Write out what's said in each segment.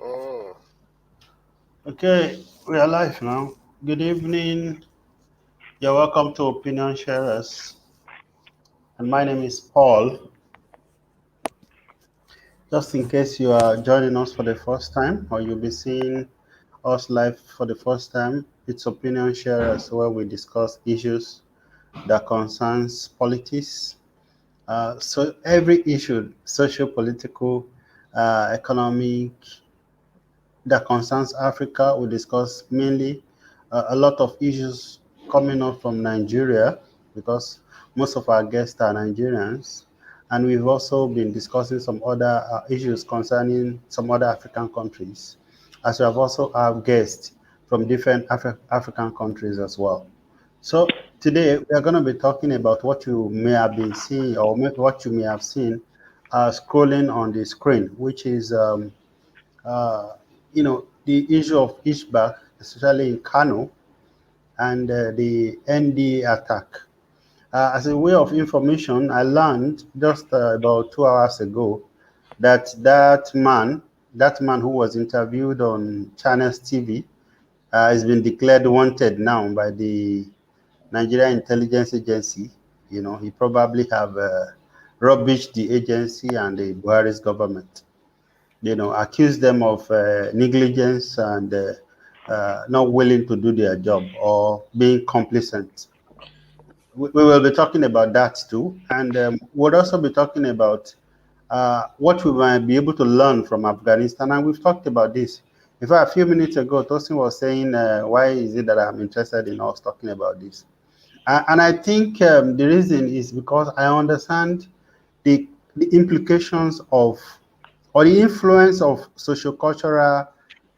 Mm. Okay, we are live now. Good evening. You're welcome to Opinion Sharers. And my name is Paul. Just in case you are joining us for the first time or you'll be seeing us live for the first time, it's Opinion Sharers where we discuss issues that concerns politics. So every issue, social, political, economic, that concerns Africa. We discuss mainly a lot of issues coming up from Nigeria because most of our guests are Nigerians. And we've also been discussing some other issues concerning some other African countries, as we have also have guests from different African countries as well. So today we are going to be talking about what you may have been seeing or what you may have seen scrolling on the screen, which is uh, the issue of Hisbah, especially in Kano, and the NDA attack. As a way of information, I learned just about 2 hours ago that that man who was interviewed on China's TV, has been declared wanted now by the Nigeria Intelligence Agency. He probably have rubbished the agency and the Buhari's government. Accuse them of negligence and not willing to do their job or being complacent. We will be talking about that too, and we'll also be talking about what we might be able to learn from Afghanistan. And we've talked about this. In fact, a few minutes ago, Tosin was saying, why is it that I'm interested in us talking about this? And I think the reason is because I understand the, the implications of or the influence of sociocultural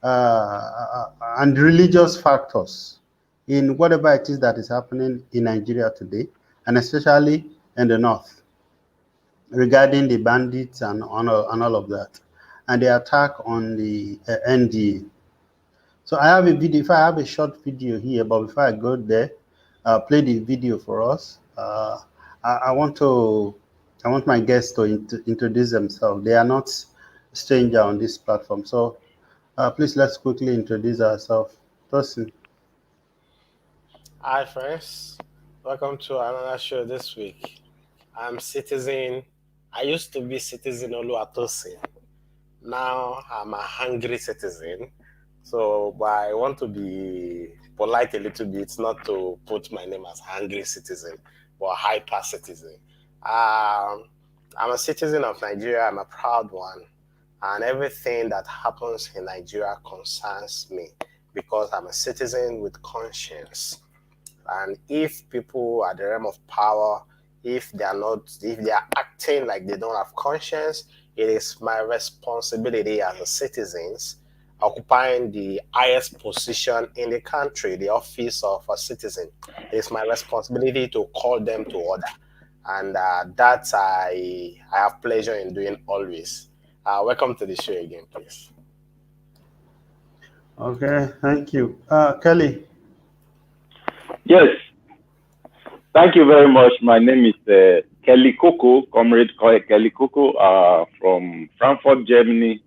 and religious factors in whatever it is that is happening in Nigeria today, and especially in the north, regarding the bandits and all of that, and the attack on the NDA. So I have a video. If I have a short video here, but before I go there, play the video for us. I want to, I want my guests to introduce themselves. They are not stranger on this platform. So please let's quickly introduce ourselves. Tosin. Hi, friends. Welcome to another show this week. I'm Citizen. I used to be Citizen Oluwatosin. Now I'm a hungry citizen. So, but I want to be polite a little bit, not to put my name as hungry citizen, but hyper citizen. Um, I'm a citizen of Nigeria. I'm a proud one, and everything that happens in Nigeria concerns me because I'm a citizen with conscience. And if people at the realm of power, if they are acting like they don't have conscience, it is my responsibility as a citizens occupying the highest position in the country, the office of a citizen. It is my responsibility to call them to order, and that I have pleasure in doing always. Welcome to the show again, please. Okay, thank you. Kelly. Yes, thank you very much. My name is Kelly Coco, Comrade Kelly Coco, from Frankfurt, Germany.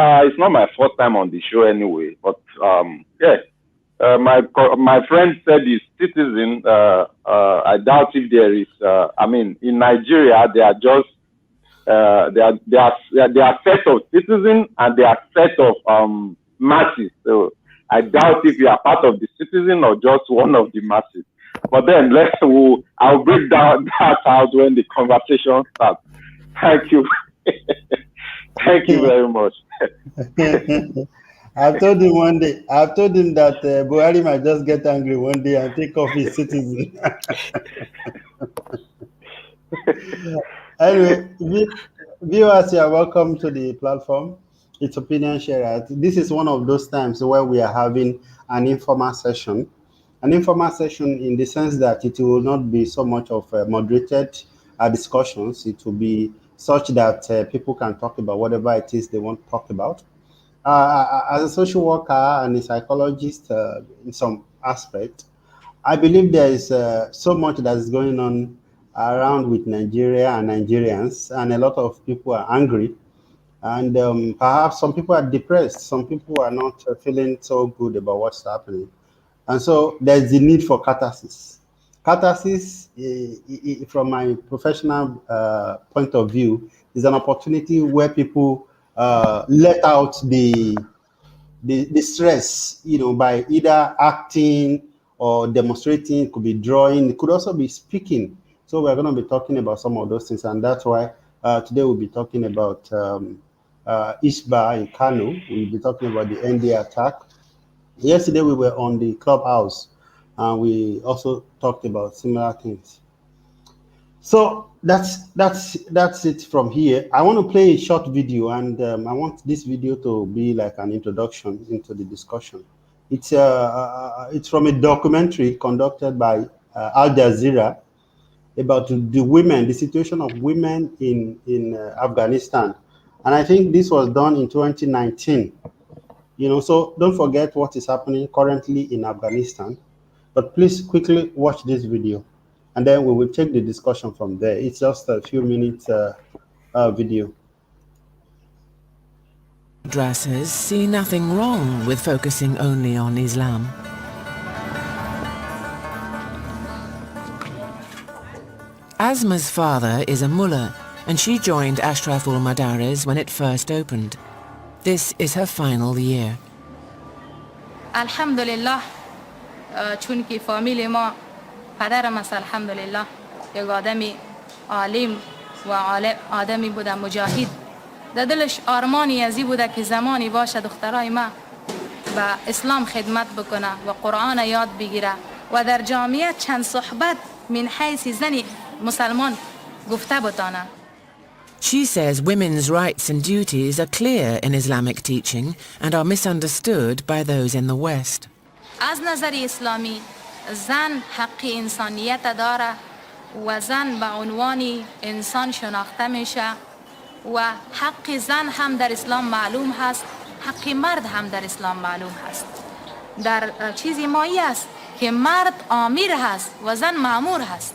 It's not my first time on the show anyway, but yeah, my friend said he's citizen. I doubt if there is. I mean, in Nigeria, they are just they are set of citizens and they are set of masses. So I doubt if you are part of the citizen or just one of the masses. But then I'll break down that out when the conversation starts. Thank you. Thank you very much. I've told him one day, I've told him that Buhari might just get angry one day and take off his citizen. Anyway, viewers, you are welcome to the platform. It's Opinion Share. This is one of those times where we are having an informal session. An informal session in the sense that it will not be so much of moderated discussions. It will be such that people can talk about whatever it is they want to talk about. As a social worker and a psychologist in some aspect, I believe there is so much that is going on around with Nigeria and Nigerians, and a lot of people are angry And perhaps some people are depressed, some people are not feeling so good about what's happening. And so there's the need for catharsis. Catharsis, from my professional point of view, is an opportunity where people let out the stress, by either acting or demonstrating. It could be drawing, it could also be speaking. So we're going to be talking about some of those things, and that's why today we'll be talking about Hisbah in Kano. We'll be talking about the NDA attack. Yesterday we were on the clubhouse, and we also talked about similar things. So that's it from here. I want to play a short video, and I want this video to be like an introduction into the discussion. It's from a documentary conducted by Al Jazeera about the women, the situation of women in Afghanistan, and I think this was done in 2019. So don't forget what is happening currently in Afghanistan, but please quickly watch this video, and then we will take the discussion from there. It's just a few minutes video. Madrasas see nothing wrong with focusing only on Islam. Asma's father is a mullah, and she joined Ashraful Madaris when it first opened. This is her final year. Alhamdulillah, چون که فامیل ما پدرم است الحمدلله یک آدمی عالم و آدمی بوده مجاهد. در دلش آرمانی ازی بوده که زمانی باشه دخترای ما به اسلام خدمت بکنه و قرآن یاد بگیره و در جامعه چند صحبت من حیث زنی مسلمان گفته بتانه. She says women's rights and duties are clear in Islamic teaching and are misunderstood by those in the West. از نظر اسلامی زن حق انسانیت داره و زن به عنوان انسان شناخته میشه و حق زن هم در اسلام معلوم هست، حق مرد هم در اسلام معلوم هست. در چیزی مایی است که مرد آمیر هست و زن مأمور هست.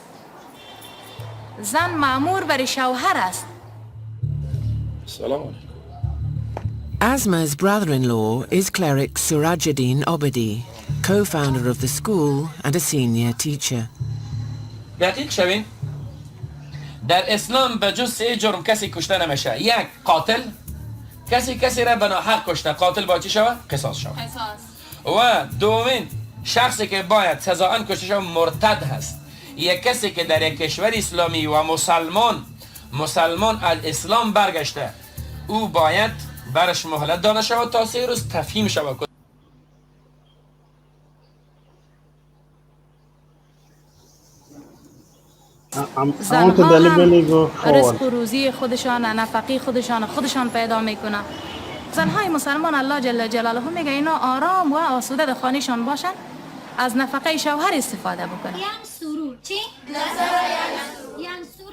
زن مأمور بر شوهر است. Asma's brother-in-law is cleric Surajuddin Obadi, co-founder of the school and a senior teacher. دقیق شوین در اسلام به جز 3 جرم کسی کشته نمیشه. یک، قاتل، کسی را به ناحق کشته، قاتل با چی شود؟ قصاص شود. و دومین شخصی که باید سزااً کشته شود مرتد هست. یک کسی که در یک کشور اسلامی و مسلمان از اسلام برگشته، او باید برش مهلت داده شود تا 3 روز تفهیم شود. زنها هم رزق و روزی خودشان، نفقی خودشان پیدا میکنه. زنهای مسلمان الله جل جلاله میگه اینا آرام و آسوده در خانهشان باشن، از نفقه شوهر استفاده بکنن.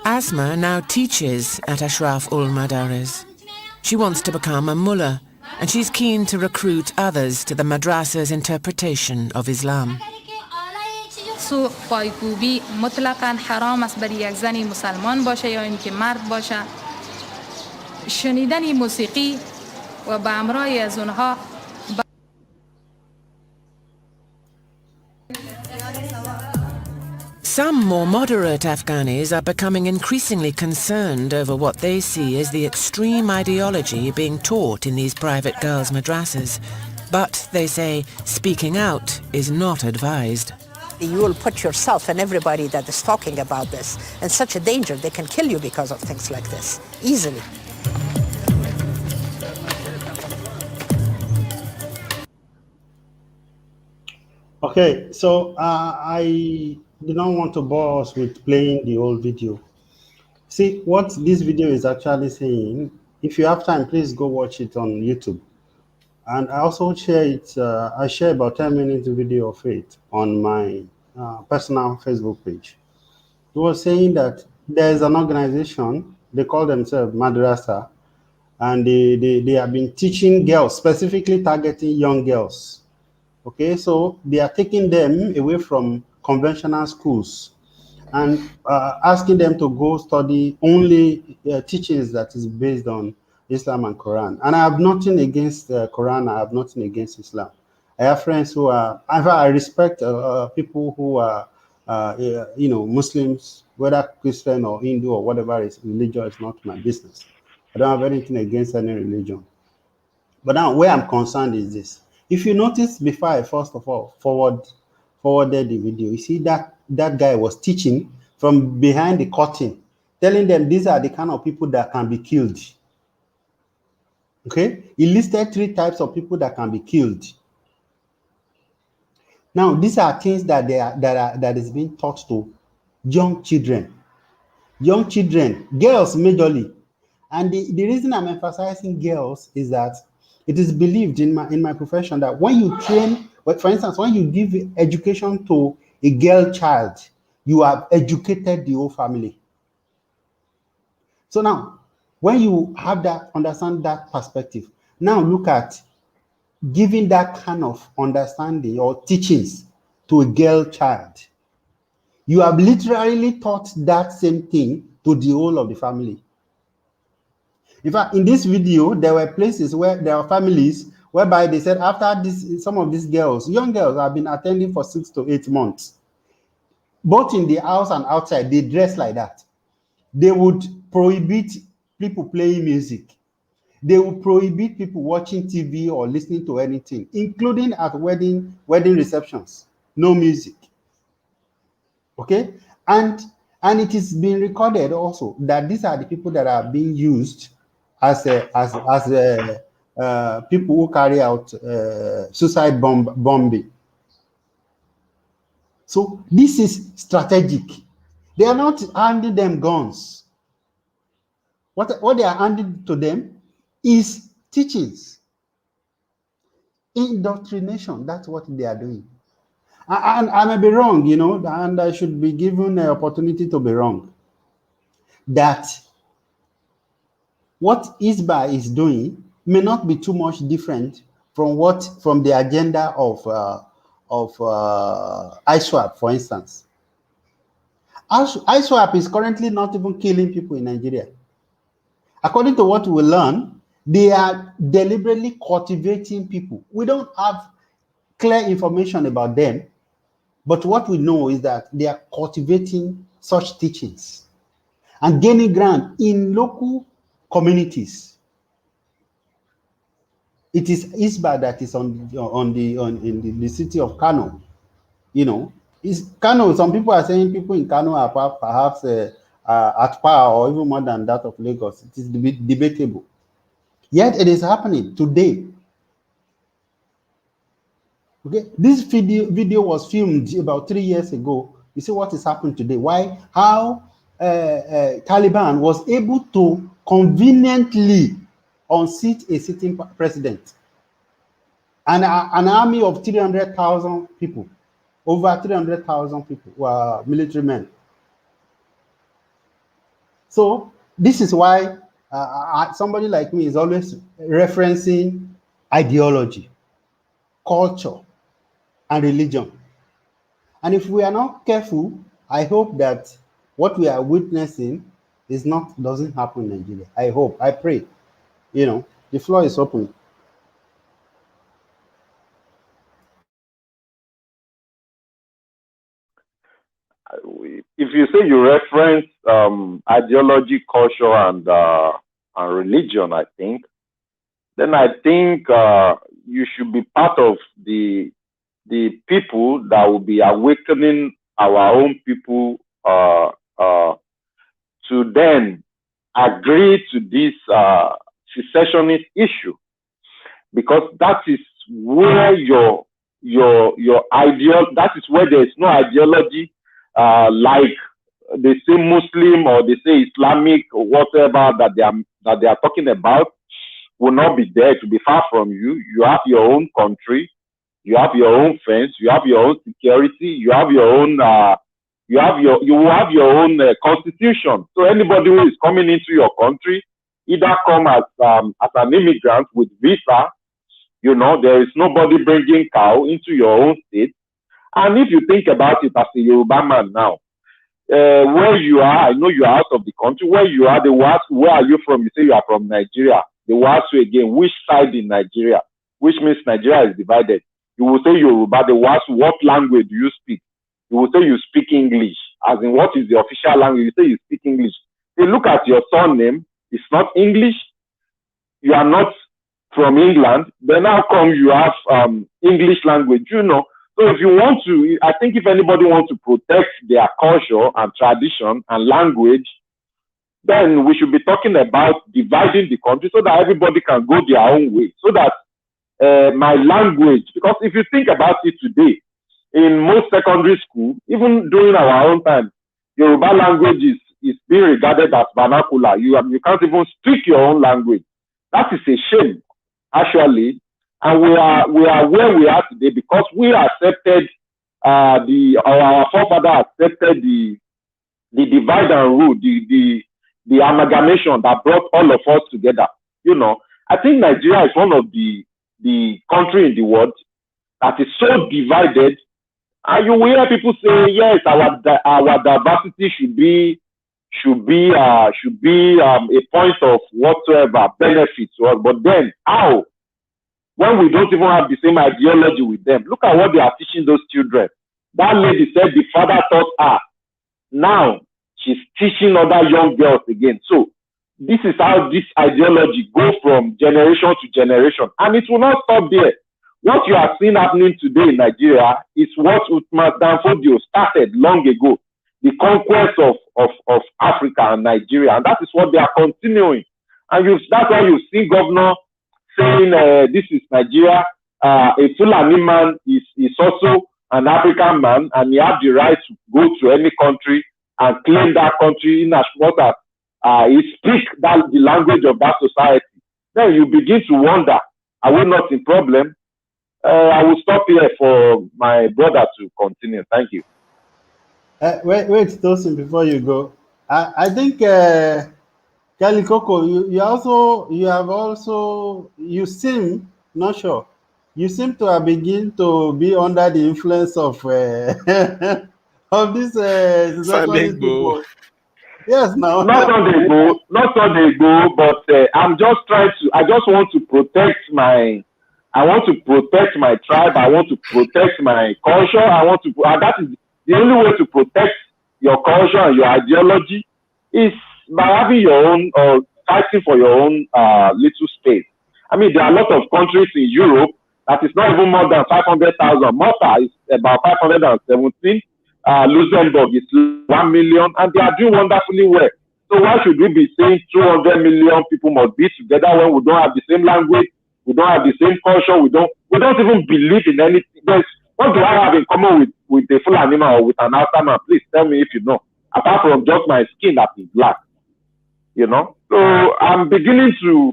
Asma now teaches at Ashraf ul Madaris. She wants to become a mullah, and she's keen to recruit others to the madrasa's interpretation of Islam. سو پایکوبی مطلقاً حرام است برای یک زنی مسلمان باشه یا اینکه مرد باشه. شنیدن موسیقی و به همراه از اونها Some more moderate Afghanis are becoming increasingly concerned over what they see as the extreme ideology being taught in these private girls' madrasas. But, they say, speaking out is not advised. You will put yourself and everybody that is talking about this in such a danger. They can kill you because of things like this, easily. Okay, so I did not want to bore us with playing the whole video. See, what this video is actually saying, if you have time, please go watch it on YouTube. And I also share it, I share about 10 minutes video of it on my personal Facebook page. It was saying that there's an organization, they call themselves Madrasa, and they have been teaching girls, specifically targeting young girls. Okay, so they are taking them away from conventional schools and asking them to go study only teachings that is based on Islam and Quran. And I have nothing against Quran. I have nothing against Islam. I have friends who are, I respect people who are, Muslims, whether Christian or Hindu or whatever is religion is not my business. I don't have anything against any religion. But now where I'm concerned is this. If you notice before I first of all forwarded the video, you see that guy was teaching from behind the curtain, telling them these are the kind of people that can be killed. Okay, he listed 3 types of people that can be killed. Now, these are things that is being taught to young children, girls majorly. And the reason I'm emphasizing girls is that it is believed in my profession that when you train, for instance, when you give education to a girl child, you have educated the whole family. So now, when you have that, understand that perspective, now look at giving that kind of understanding or teachings to a girl child. You have literally taught that same thing to the whole of the family. In fact, in this video, there were places where there are families whereby they said after this, some of these girls, young girls, have been attending for 6 to 8 months. Both in the house and outside, they dress like that. They would prohibit people playing music. They would prohibit people watching TV or listening to anything, including at wedding receptions. No music. Okay? And it is being recorded also that these are the people that are being used as people who carry out suicide bombing. So this is strategic. They are not handing them guns. What they are handing to them is teachings. Indoctrination, that's what they are doing. And I may be wrong, and I should be given an opportunity to be wrong. That what Hisbah is doing may not be too much different from the agenda of ISWAP, for instance. ISWAP is currently not even killing people in Nigeria. According to what we learn, they are deliberately cultivating people. We don't have clear information about them, but what we know is that they are cultivating such teachings and gaining ground in local communities. It is Hisbah that is in the city of Kano. Kano. Some people are saying people in Kano are perhaps at par or even more than that of Lagos. It is debatable. Yet it is happening today. Okay, this video was filmed about 3 years ago. You see what is happening today. How Taliban was able to conveniently unseat a sitting president. And an army of 300,000 people, over 300,000 people were military men. So this is why somebody like me is always referencing ideology, culture, and religion. And if we are not careful, I hope that what we are witnessing doesn't happen in Nigeria. I hope, I pray. The floor is open. If you say you reference ideology, culture, and religion, I think you should be part of the people that will be awakening our own people to then agree to this secessionist issue, because that is where that is where there is no ideology like they say Muslim or they say Islamic or whatever that they are talking about will not be there, to be far from you. You have your own country, you have your own fence, you have your own security, you have your own you will have your own constitution. So anybody who is coming into your country, either come as an immigrant with visa, there is nobody bringing cow into your own state. And if you think about it as a Yoruba man now, where you are, I know you are out of the country. Where you are, they will ask, where are you from? You say you are from Nigeria. the Wasu again, which side in Nigeria, which means Nigeria is divided. You will say Yoruba, the Wasu, what language do you speak? You will say you speak English, as in what is the official language? You say you speak English. They look at your surname, it's not English, you are not from England, then how come you have English language, you know? So if you want to, I think if anybody wants to protect their culture and tradition and language, then we should be talking about dividing the country so that everybody can go their own way. So that my language, because if you think about it today, in most secondary school, even during our own time, Yoruba language is being regarded as vernacular. You can't even speak your own language. That is a shame, actually. And we are where we are today because we accepted our forefather accepted the divide and rule, the amalgamation that brought all of us together. You know, I think Nigeria is one of the country in the world that is so divided. And you will hear people say, yes, our diversity should be a point of whatsoever benefits to us. But then how? When we don't even have the same ideology with them. Look at what they are teaching those children. That lady said the father taught her. Now she's teaching other young girls again. So this is how this ideology goes from generation to generation. And it will not stop there. What you are seeing happening today in Nigeria is what Uthman Danfodio started long ago. The conquest of Africa and Nigeria. And that is what they are continuing. And that's why you see Governor saying this is Nigeria. A Fulani man is also an African man, and he has the right to go to any country and claim that country in as much as he speaks the language of that society. Then you begin to wonder, are we not in problem? I will stop here for my brother to continue. Thank you. Wait, Tosin, before you go. I think Kelly Coco, you seem not sure. You seem to have begin to be under the influence of of this secessionist people. Yes, now. Not Sunday go, but I'm just trying to. I just want to protect my. I want to protect my tribe. I want to protect my culture. That is the only way to protect your culture and your ideology is by having your own or fighting for your own little space. I mean, there are a lot of countries in Europe that is not even more than 500,000. Malta is about 517. Luxembourg is 1 million, and they are doing wonderfully well. So why should we be saying 200 million people must be together when we don't have the same language, we don't have the same culture, we don't even believe in anything? What do I have in common with a full animal or with an outer man? Please tell me if you know. Apart from just my skin that is black, you know. So I'm beginning to.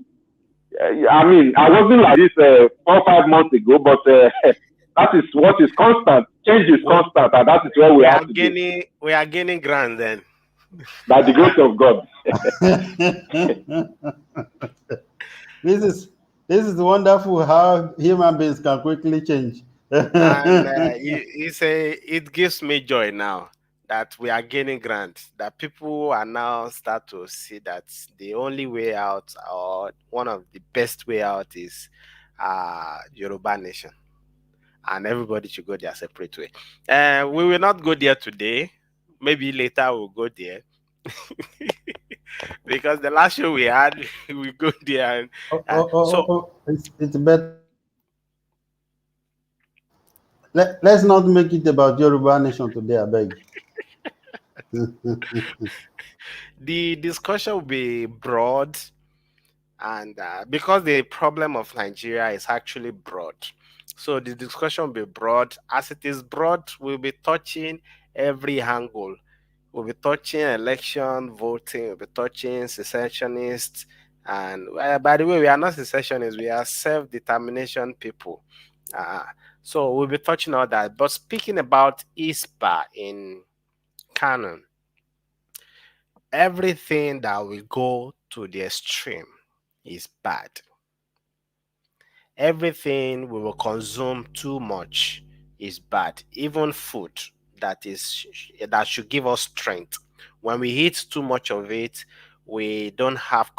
I mean, I wasn't like this 4 or 5 months ago, but that is what is constant. Change is constant, and that is where we are today. We are gaining ground then. By the grace of God. This is wonderful how human beings can quickly change. And it gives me joy now that we are gaining ground, that people are now start to see that the only way out or one of the best way out is Yoruba nation, and everybody should go their separate way. We will not go there today. Maybe later we'll go there. Because the last show we had, we go there. It's better. Let's not make it about Yoruba nation today, I beg. The discussion will be broad, and because the problem of Nigeria is actually broad, so the discussion will be broad. As it is broad, we'll be touching every angle. We'll be touching election, voting, we'll be touching secessionists. And by the way, we are not secessionists, we are self-determination people. So we'll be touching all that. But speaking about Hisbah in Kano, everything that will go to the extreme is bad. Everything we will consume too much is bad. Even food that should give us strength. When we eat too much of it, we don't have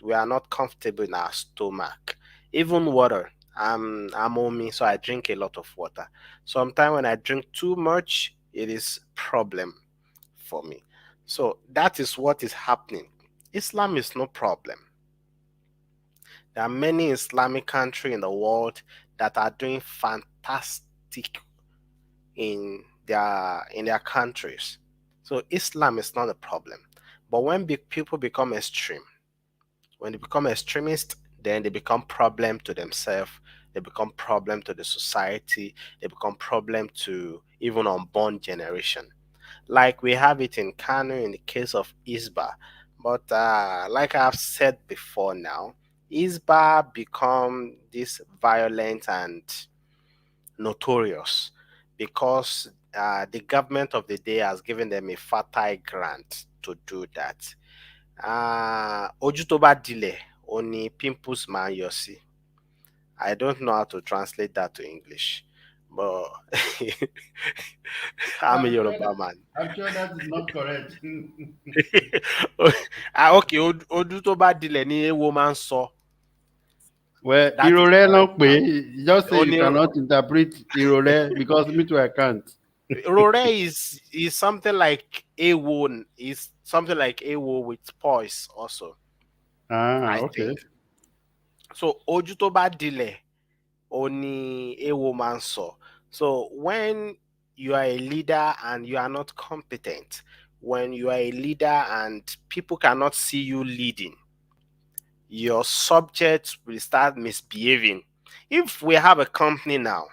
we are not comfortable in our stomach. Even water. I'm homey, so I drink a lot of water. Sometimes when I drink too much, it is problem for me. So that is what is happening. Islam is no problem. There are many Islamic countries in the world that are doing fantastic in their countries. So Islam is not a problem. But when people become extreme, when they become extremist, then they become problem to themselves. They become problem to the society. They become problem to even unborn generation. Like we have it in Kano in the case of Hisbah. But like I've said before now, Hisbah become this violent and notorious because the government of the day has given them a fertile grant to do that. Ojú tó bá dilẹ̀, ó ní pimples máa ń yọ sí. I don't know how to translate that to English, but I'm a I'm sure Yoruba that, man. I'm sure that is not correct. Okay, ojú tó bá dilẹ̀ ni ewo máa ń sọ. Well, That is Irore no correct now. pe. Just say Ó you ní cannot interpret Irore because me too I can't. Rore is something like ewo, is something like ewo with poise also, Ah, I okay. think. So ojú tó bá dilẹ̀, ó ní ewo máa ń sọ. So when you are a leader and you are not competent, when you are a leader and people cannot see you leading, your subjects will start misbehaving. If we have a company now,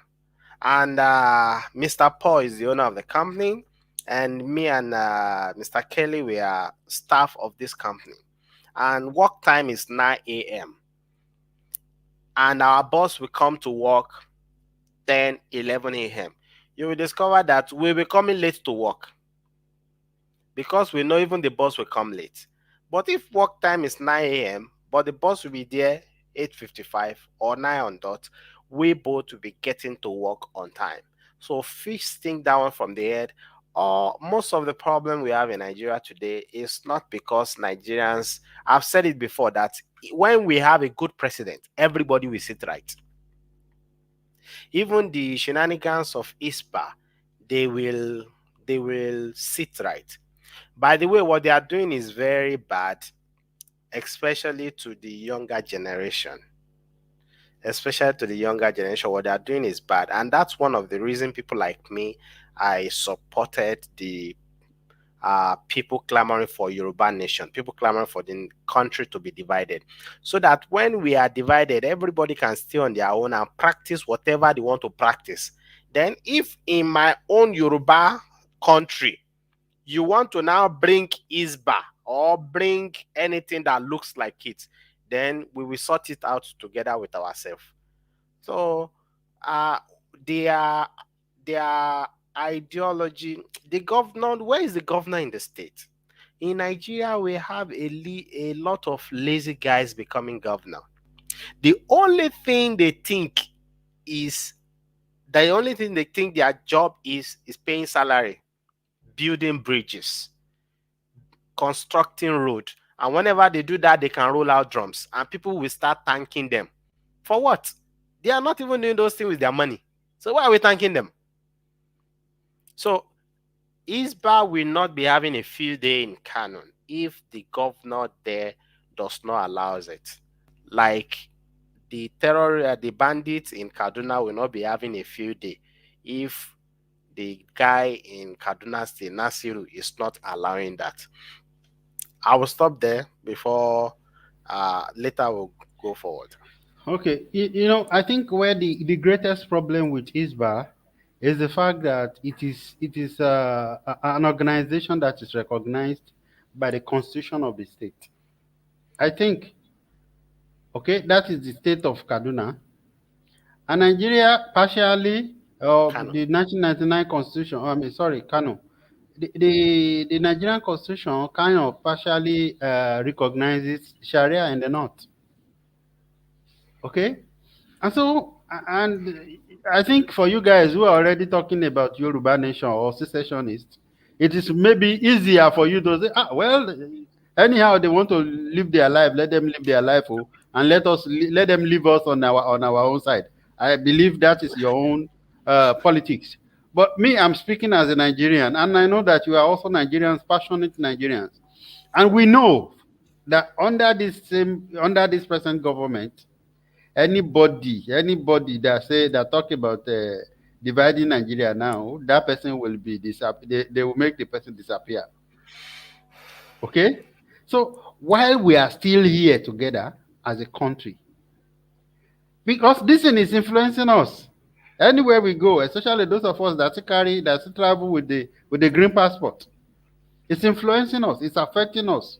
and Mr. Paul is the owner of the company, and me and Mr. Kelly, we are staff of this company, and work time is 9 a.m. and our boss will come to work 10, 11 a.m. You will discover that we'll be coming late to work because we know even the boss will come late. But if work time is 9 a.m., but the boss will be there 8:55 or 9 on dot, we both will be getting to work on time. So fish thing down from the head. Or most of the problem we have in Nigeria today is not because Nigerians. I've said it before that when we have a good president, everybody will sit right. Even the shenanigans of ISPA, they will they will sit right. By the way, what they are doing is very bad, especially to the younger generation. Especially to the younger generation, what they are doing is bad. And that's one of the reasons people like me, I supported the people clamoring for Yoruba nation, people clamoring for the country to be divided. So that when we are divided, everybody can stay on their own and practice whatever they want to practice. Then, if in my own Yoruba country, you want to now bring Isba or bring anything that looks like it, then we will sort it out together with ourselves. So uh their their ideology, the governor, where is the governor in the state? In Nigeria, we have a lot of lazy guys becoming governor. The only thing they think is the only thing they think their job is paying salary, building bridges, constructing road. And whenever they do that, they can roll out drums and people will start thanking them. For what? They are not even doing those things with their money. So why are we thanking them? So Isba will not be having a field day in Canon if the governor there does not allow it. Like the bandits in Kaduna will not be having a field day if the guy in Kaduna State, Nasiru, is not allowing that. I will stop there before later we'll go forward. Okay, I think where the greatest problem with ISBA is the fact that it is an organization that is recognized by the constitution of the state. I think, okay, that is the state of Kaduna, and Nigeria partially, Kano. the 1999 constitution. I mean, sorry, Kano. The Nigerian constitution kind of partially recognizes Sharia in the north. Okay, and I think for you guys who are already talking about Yoruba nation or secessionists, it is maybe easier for you to say, well, Anyhow, they want to live their life. Let them live their life, and let them leave us on our own side. I believe that is your own politics. But me, I'm speaking as a Nigerian, and I know that you are also Nigerians, passionate Nigerians, and we know that under this present government, anybody that talk about dividing Nigeria now, that person will be they will make the person disappear. Okay, so while we are still here together as a country, because this thing is influencing us anywhere we go, especially those of us that travel with the green passport, it's influencing us, it's affecting us.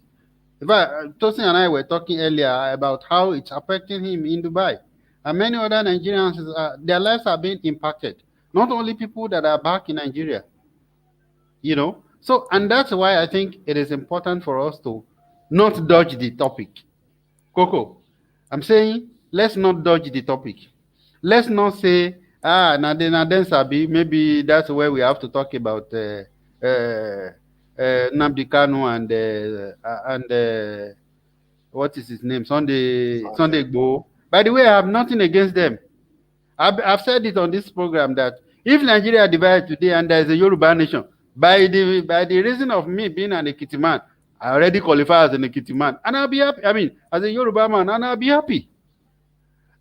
In fact, Tosin and I were talking earlier about how it's affecting him in Dubai. And many other Nigerians, their lives are being impacted. Not only people that are back in Nigeria, So, and that's why I think it is important for us to not dodge the topic. Coco, I'm saying let's not dodge the topic. Let's not say, then Sabi, maybe that's where we have to talk about Nnamdi Kanu and what is his name? Sunday Igboho. By the way, I have nothing against them. I've said it on this program that if Nigeria divides today and there is a Yoruba nation, by the reason of me being an Ekiti man, I already qualify as an Ekiti man, and I'll be happy. I mean, as a Yoruba man, and I'll be happy.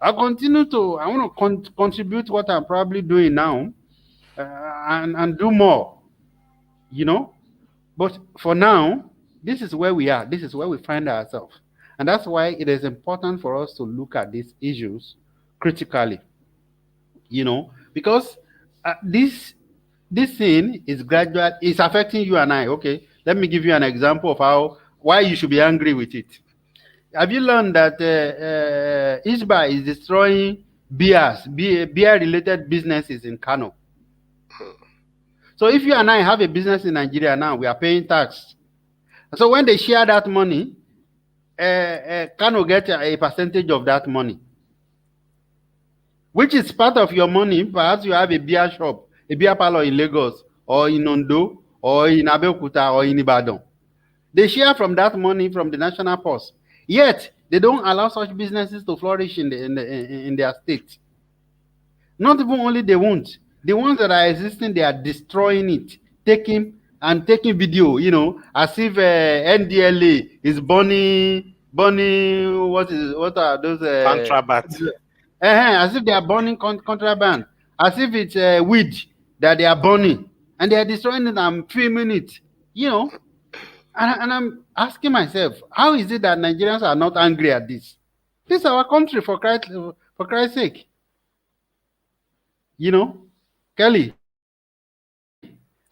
I want to contribute what I'm probably doing now, and do more, But for now, this is where we are. This is where we find ourselves. And that's why it is important for us to look at these issues critically, because this thing is affecting you and I. Okay, let me give you an example of why you should be angry with it. Have you learned that Hisbah is destroying beer-related businesses in Kano? So if you and I have a business in Nigeria now, we are paying tax. So when they share that money, Kano gets a percentage of that money, which is part of your money. Perhaps you have a beer shop, a beer parlor in Lagos, or in Ondo, or in Abeokuta, or in Ibadan. They share from that money from the national purse. Yet they don't allow such businesses to flourish in their state. Not even only they won't. The ones that are existing, they are destroying it, taking video, as if NDLA is burning. What are those? Contraband. As if they are burning contraband, as if it's weed that they are burning, and they are destroying it and filming it, And I'm asking myself, how is it that Nigerians are not angry at this? This is our country, for Christ's sake. Kelly,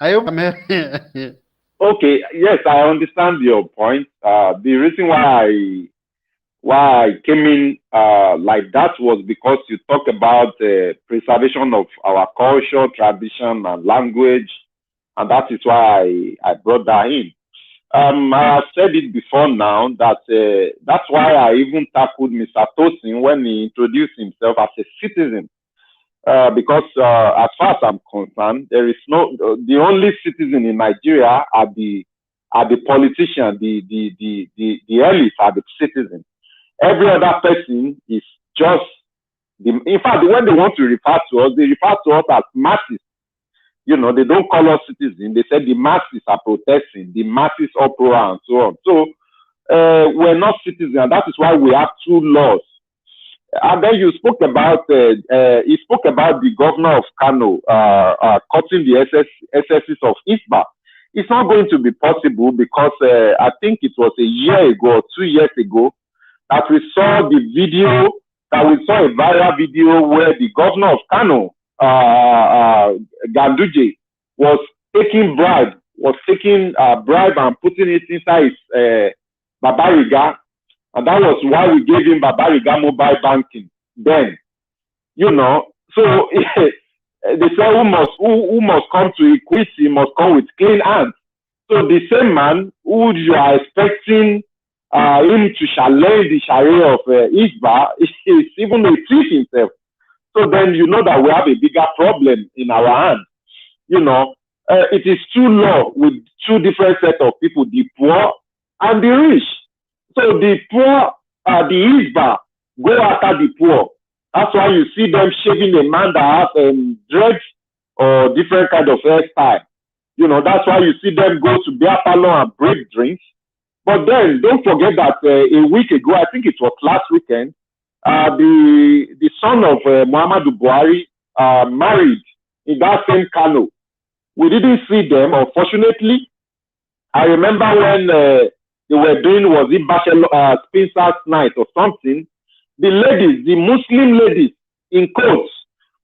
I hope I'm here. Okay, yes, I understand your point. The reason why I came in like that was because you talk about the preservation of our culture, tradition, and language, and that is why I brought that in. I have said it before now that that's why I even tackled Mr. Tosin when he introduced himself as a citizen. Because as far as I'm concerned, there is the only citizen in Nigeria are the politicians, the elites are the citizens. Every other person is just in fact, when they want to refer to us, they refer to us as masses. They don't call us citizens. They say the masses are protesting, the masses uproar, and so on. So we're not citizens, and that is why we have two laws. And then you spoke about he spoke about the governor of Kano cutting the excesses of Hisbah. It's not going to be possible because I think it was a year ago or 2 years ago that we saw a viral video where the governor of Kano, Ganduje, was taking bribe and putting it inside his Babariga. And that was why we gave him Babariga mobile banking then. So they say who must come to equity must come with clean hands. So the same man who you are expecting him to challenge the Sharia of Hisbah is even a thief himself. So then you know that we have a bigger problem in our hands. It is two law with two different sets of people, the poor and the rich. So the poor, the Hisbah, go after the poor. That's why you see them shaving a man that has dreads or different kind of hairstyle. That's why you see them go to beer parlor and break drinks. But then don't forget that a week ago, I think it was last weekend, the son of Muhammadu Buhari married in that same Kano. We didn't see them, unfortunately. I remember when they were doing, was it Bachelor Spencer's night or something? The ladies, the Muslim ladies in coats,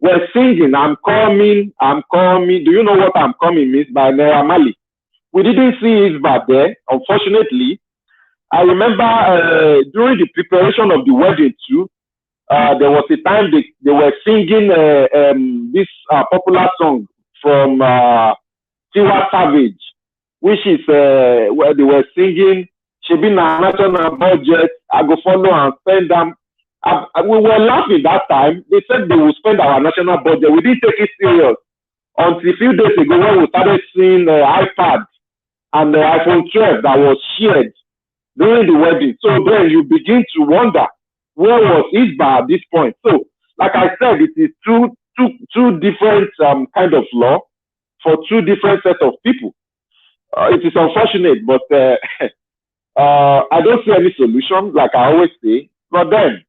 were singing, I'm coming, I'm coming. Do you know what I'm coming means by Naira Marley? We didn't see Hisbah there, unfortunately. I remember during the preparation of the wedding too, there was a time they were singing this popular song from Tiwa Savage, which is where they were singing, "She be na national budget, I go follow and spend them." We were laughing that time. They said they will spend our national budget. We didn't take it serious until a few days ago when we started seeing iPad and the iPhone 12 that was shared during the wedding. So then you begin to wonder, where was Hisbah at this point? So, like I said, it is two different kind of law for two different sets of people. It is unfortunate, but I don't see any solution, like I always say. But then,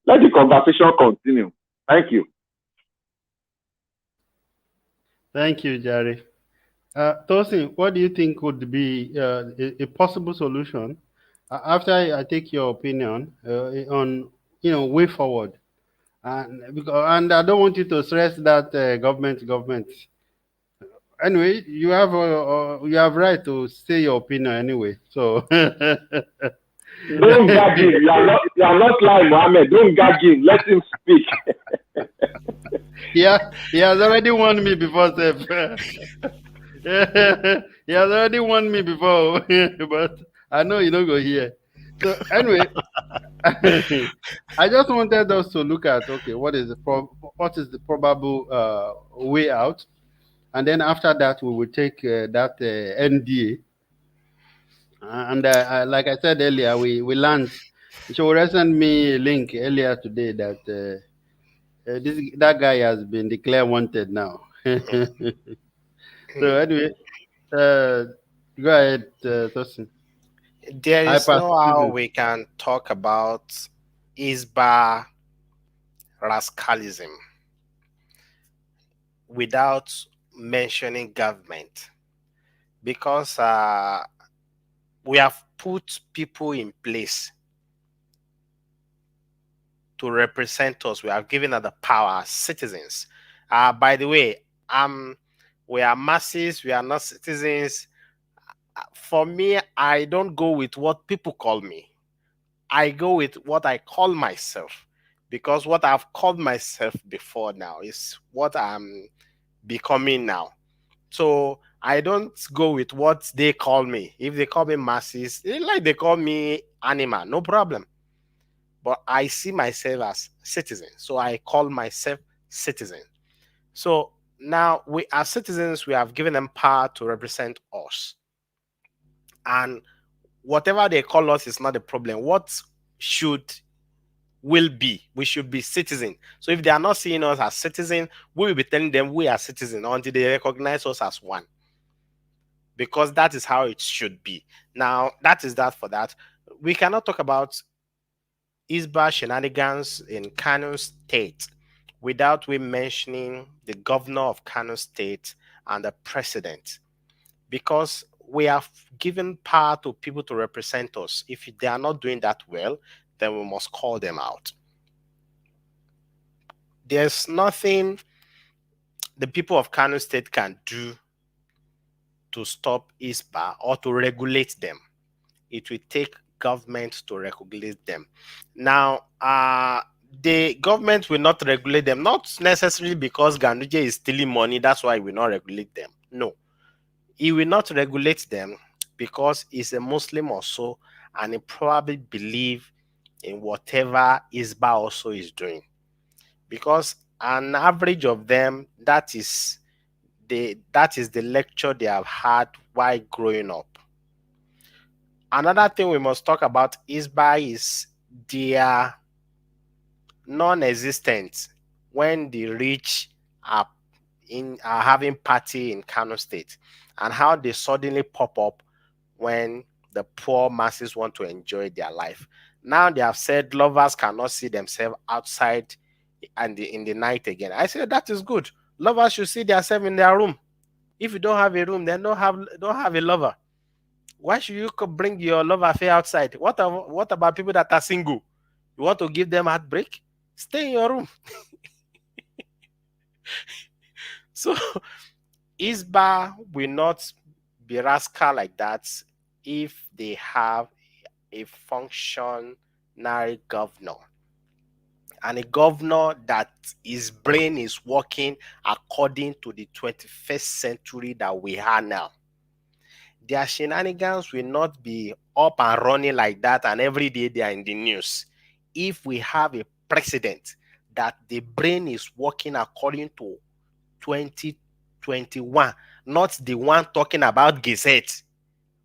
let the conversation continue. Thank you. Thank you, Jerry. Tosin, what do you think would be a possible solution after I take your opinion on way forward? And I don't want you to stress that government. Anyway, you have right to say your opinion anyway. So Don't gag him. You are not like Mohammed. Don't gag him. Let him speak. yeah, he has already warned me before, Seth. He has already warned me before, but I know you don't go here. So anyway, I just wanted us to look at what is the probable way out, and then after that we will take that NDA. And like I said earlier, we learned. She sent me a link earlier today that that guy has been declared wanted now. So anyway, go ahead, Tosin. There is no how Hyper. we can talk about Hisbah rascalism without mentioning government, because we have put people in place to represent us. We have given us the power as citizens. By the way, we are masses, we are not citizens. For me, I don't go with what people call me. I go with what I call myself, because what I've called myself before now is what I'm becoming now. So I don't go with what they call me. If they call me masses, like they call me animal, no problem. But I see myself as citizen, so I call myself citizen. So now we as citizens, we have given them power to represent us. And whatever they call us is not the problem. What we should be citizen. So if they are not seeing us as citizen, we will be telling them we are citizen until they recognize us as one. Because that is how it should be. Now, that is that for that. We cannot talk about Hisbah shenanigans in Kano State without we mentioning the governor of Kano State and the president, because we have given power to people to represent us. If they are not doing that well, then we must call them out. There's nothing the people of Kano State can do to stop Hisbah or to regulate them. It will take government to regulate them. Now, the government will not regulate them, not necessarily because Ganduje is stealing money, that's why he will not regulate them. No. He will not regulate them because he's a Muslim also, and he probably believes in whatever Hisbah also is doing. Because an average of them, that is the lecture they have had while growing up. Another thing we must talk about Hisbah is their non-existent when the rich are having party in Kano State, and how they suddenly pop up when the poor masses want to enjoy their life. Now they have said lovers cannot see themselves outside and in the night again. I said that is good. Lovers should see themselves in their room. If you don't have a room, then don't have a lover. Why should you bring your love affair outside? What about people that are single? You want to give them heartbreak? Stay in your room. So Hisbah will not be rascal like that if they have a functionary governor, and a governor that his brain is working according to the 21st century that we are now. Their shenanigans will not be up and running like that, and every day they are in the news. If we have a president that the brain is working according to 2021, not the one talking about Gazette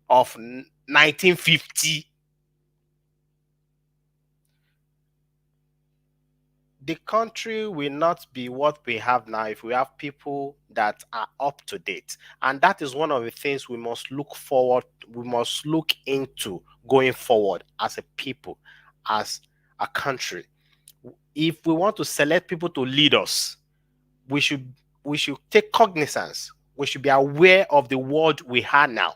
of 1950. The country will not be what we have now if we have people that are up to date. And that is one of the things we must look into going forward as a people, as a country. If we want to select people to lead us, we should take cognizance. We should be aware of the world we have now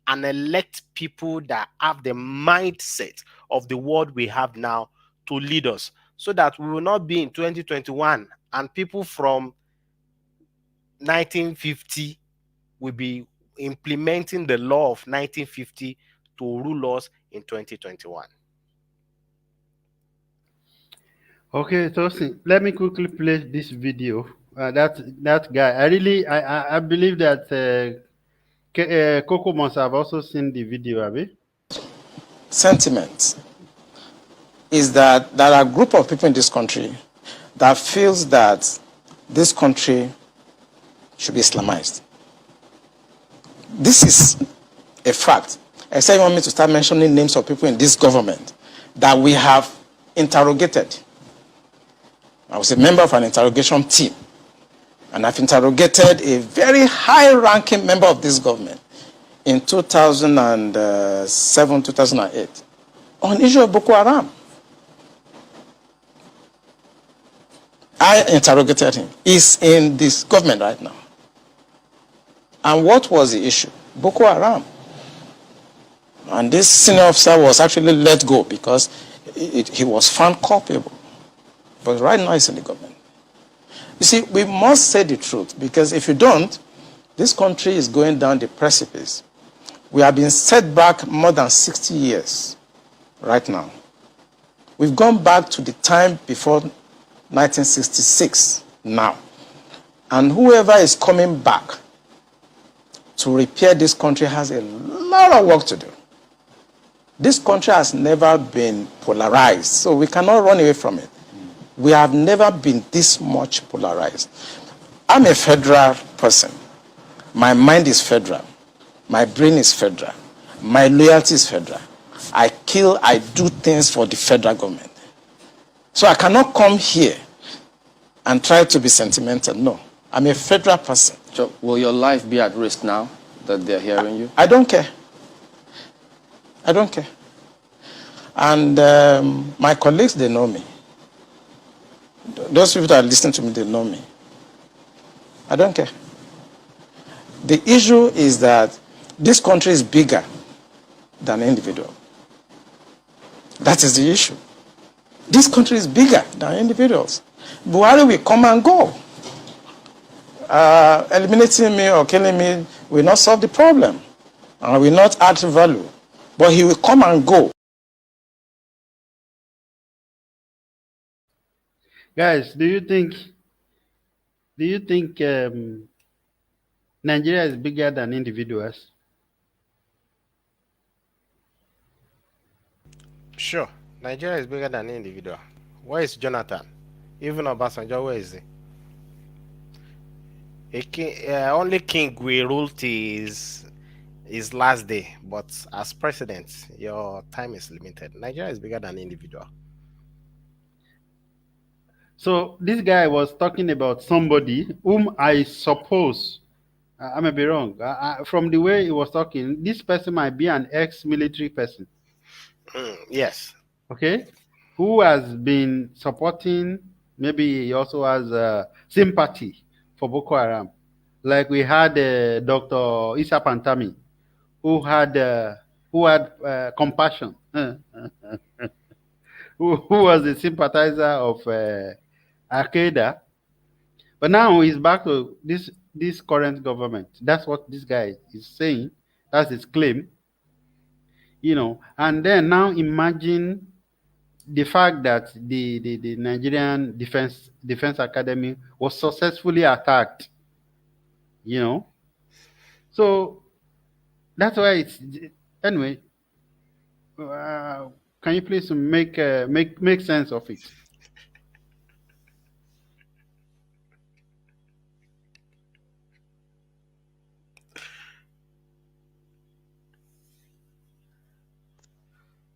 and elect people that have the mindset of the world we have now to lead us, so that we will not be in 2021 and people from 1950 will be implementing the law of 1950 to rule us in 2021. Okay, Tosin, let me quickly play this video. That guy, I believe that Coco must have also seen the video, Abi. Sentiment is that there are a group of people in this country that feels that this country should be Islamized. This is a fact. I say you want me to start mentioning names of people in this government that we have interrogated. I was a member of an interrogation team, and I've interrogated a very high-ranking member of this government in 2007, 2008 on issue of Boko Haram. I interrogated him. He's in this government right now. And what was the issue? Boko Haram. And this senior officer was actually let go because he was found culpable. But right now he's in the government. You see, we must say the truth, because if you don't, this country is going down the precipice. We have been set back more than 60 years right now. We've gone back to the time before 1966 now. And whoever is coming back to repair this country has a lot of work to do. This country has never been polarized, so we cannot run away from it. We have never been this much polarized. I'm a federal person. My mind is federal. My brain is federal. My loyalty is federal. I do things for the federal government. So I cannot come here and try to be sentimental. No, I'm a federal person. So will your life be at risk now that they're hearing you? I don't care. I don't care. And my colleagues, they know me. Those people that are listening to me, they know me. I don't care. The issue is that this country is bigger than an individual. That is the issue. This country is bigger than individuals. Buhari will come and go. Eliminating me or killing me will not solve the problem and will not add value. But he will come and go. Guys, do you think Nigeria is bigger than individuals? Sure, Nigeria is bigger than individual. Where is Jonathan? Even Obasanjo, where is he? Only king will rule his his last day. But as president, your time is limited. Nigeria is bigger than individual. So this guy was talking about somebody whom I suppose I may be wrong. From the way he was talking, this person might be an ex-military person. Yes. Okay, who has been supporting. Maybe he also has sympathy for Boko Haram. Like we had Dr. Isa Pantami, who had compassion, who was a sympathizer of Al Qaeda. But now he's back to this current government. That's what this guy is saying. That's his claim. And then now imagine the fact that the Nigerian Defense Academy was successfully attacked. So that's why it's anyway. Can you please make sense of it?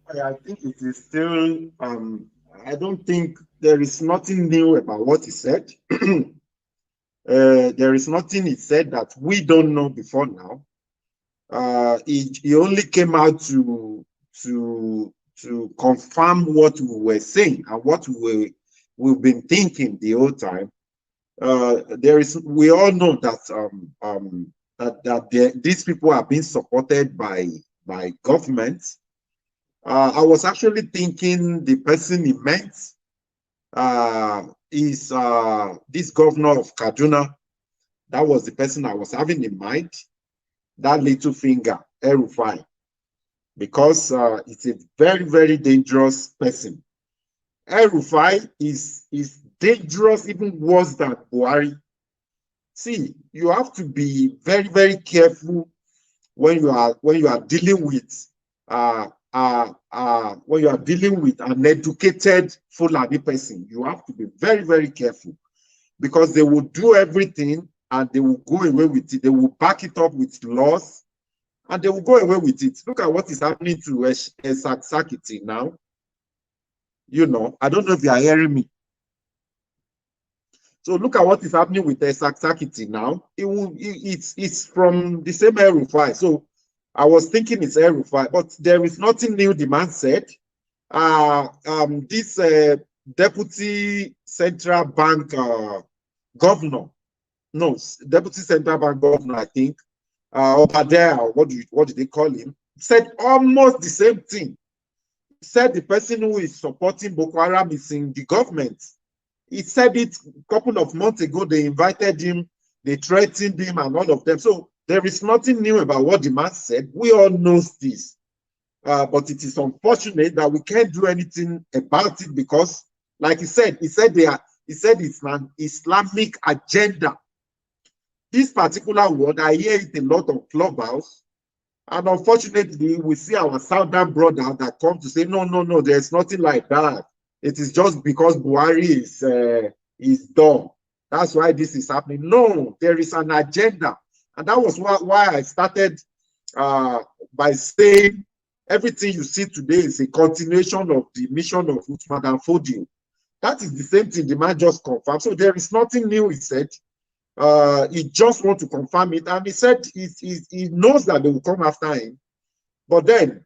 I think it is still, I don't think there is nothing new about what he said. There is nothing he said that we don't know before now. He only came out to confirm what we were saying and what we've been thinking the whole time. We all know that these people are being supported by governments. I was actually thinking the person he meant is this governor of Kaduna. That was the person I was having in mind. That little finger, El-Rufai, because it's a very, very dangerous person. El-Rufai is dangerous, even worse than Buhari. See, you have to be very, very careful when you are dealing with when you are dealing with an educated Fulani person. You have to be very, very careful, because they will do everything and they will go away with it. They will back it up with laws and they will go away with it. Look at what is happening to Sakiti now. I don't know if you are hearing me. So look at what is happening with Sakiti now. It's from the same El-Rufai. So I was thinking it's El-Rufai, but there is nothing new, the man said. This deputy central bank governor, no, deputy central bank governor, I think, over there, what do they call him, said almost the same thing. He said the person who is supporting Boko Haram is in the government. He said it a couple of months ago. They invited him, they threatened him, and all of them. So there is nothing new about what the man said. We all know this. But it is unfortunate that we can't do anything about it, because, like he said it's an Islamic agenda. This particular word, I hear it a lot on Clubhouse, and unfortunately, we see our southern brother that come to say, no, there's nothing like that. It is just because Buhari is dumb. That's why this is happening. No, there is an agenda. And that was why I started by saying everything you see today is a continuation of the mission of Uthman and Fodio. That is the same thing the man just confirmed. So there is nothing new, he said. He just wants to confirm it. And he said he knows that they will come after him. But then,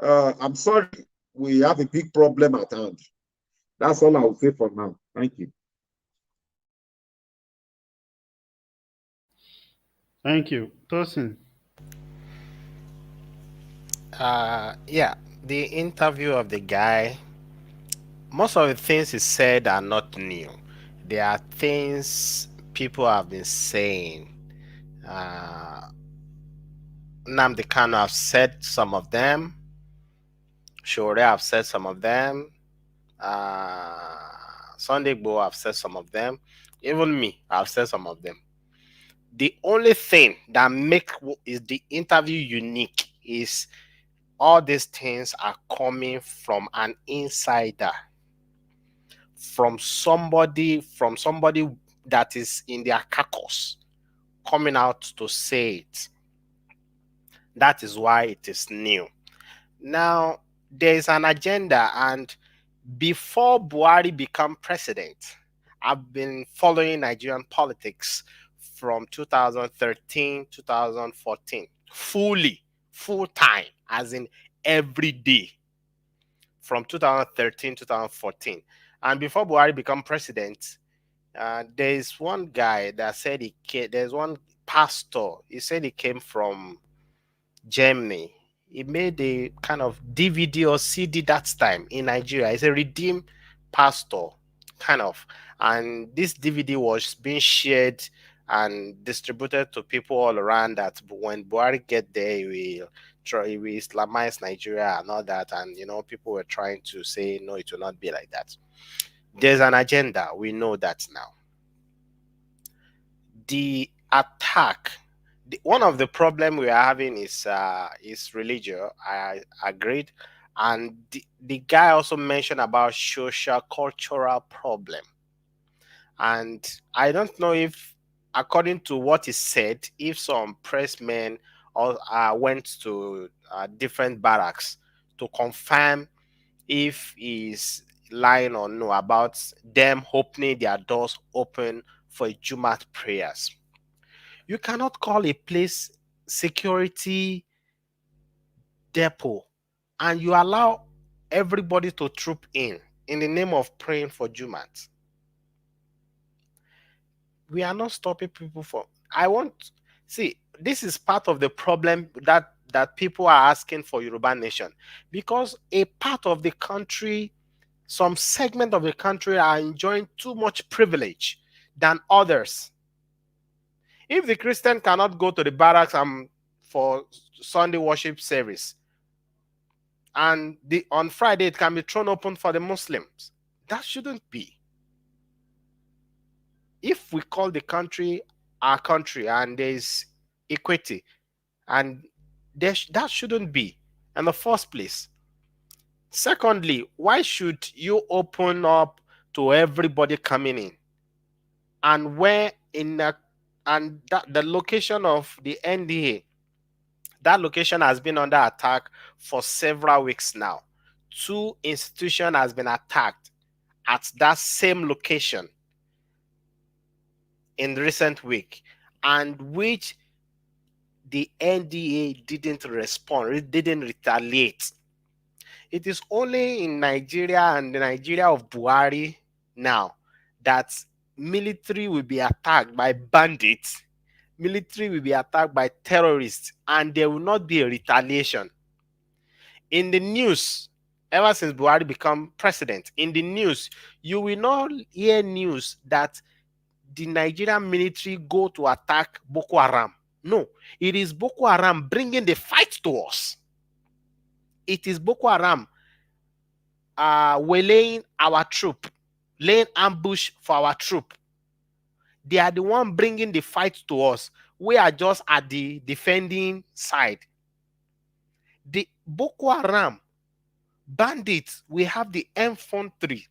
I'm sorry, we have a big problem at hand. That's all I will say for now. Thank you. Thank you. Tosin. Yeah, the interview of the guy, most of the things he said are not new. There are things people have been saying. Nnamdi Kano have said some of them. Shore have said some of them. Sunday Igboho have said some of them. Even me, I've said some of them. The only thing that makes the interview unique is all these things are coming from an insider, from somebody that is in their caucus, coming out to say it. That is why it is new. Now, there is an agenda, and before Buhari became president, I've been following Nigerian politics from 2013, 2014, full time, as in every day from 2013, 2014. And before Buhari became president, there is one guy that said there's one pastor, he said he came from Germany. He made a kind of DVD or CD that time in Nigeria. He's a redeemed pastor, kind of. And this DVD was being shared and distributed to people all around that when Buhari get there, he will Islamize Nigeria and all that. And, people were trying to say, no, it will not be like that. There's an agenda. We know that now. The attack, one of the problem we are having is religion. I agreed, and the guy also mentioned about social cultural problem, and I don't know if, according to what he said, if some pressmen or went to different barracks to confirm if he's lying or no about them opening their doors open for Jumat prayers. You cannot call a place security depot and you allow everybody to troop in the name of praying for Jumat. We are not stopping people from. This is part of the problem that people are asking for Yoruba nation, because a part of the country, some segment of the country are enjoying too much privilege than others. If the Christian cannot go to the barracks for Sunday worship service, and on Friday it can be thrown open for the Muslims, that shouldn't be. If we call the country our country and there's equity, and that shouldn't be in the first place. Secondly, why should you open up to everybody coming in? And the location of the NDA, that location has been under attack for several weeks now. 2 institutions has been attacked at that same location in the recent week, and which the NDA didn't respond, it didn't retaliate. It is only in Nigeria and the Nigeria of Buhari now that military will be attacked by bandits, military will be attacked by terrorists, and there will not be a retaliation. In the news, ever since Buhari became president, in the news, you will not hear news that the Nigerian military go to attack Boko Haram. No, it is Boko Haram bringing the fight to us. It is Boko Haram waylaying our troop, laying ambush for our troop. They are the one bringing the fight to us. We are just at the defending side. The Boko Haram bandits, we have the infantry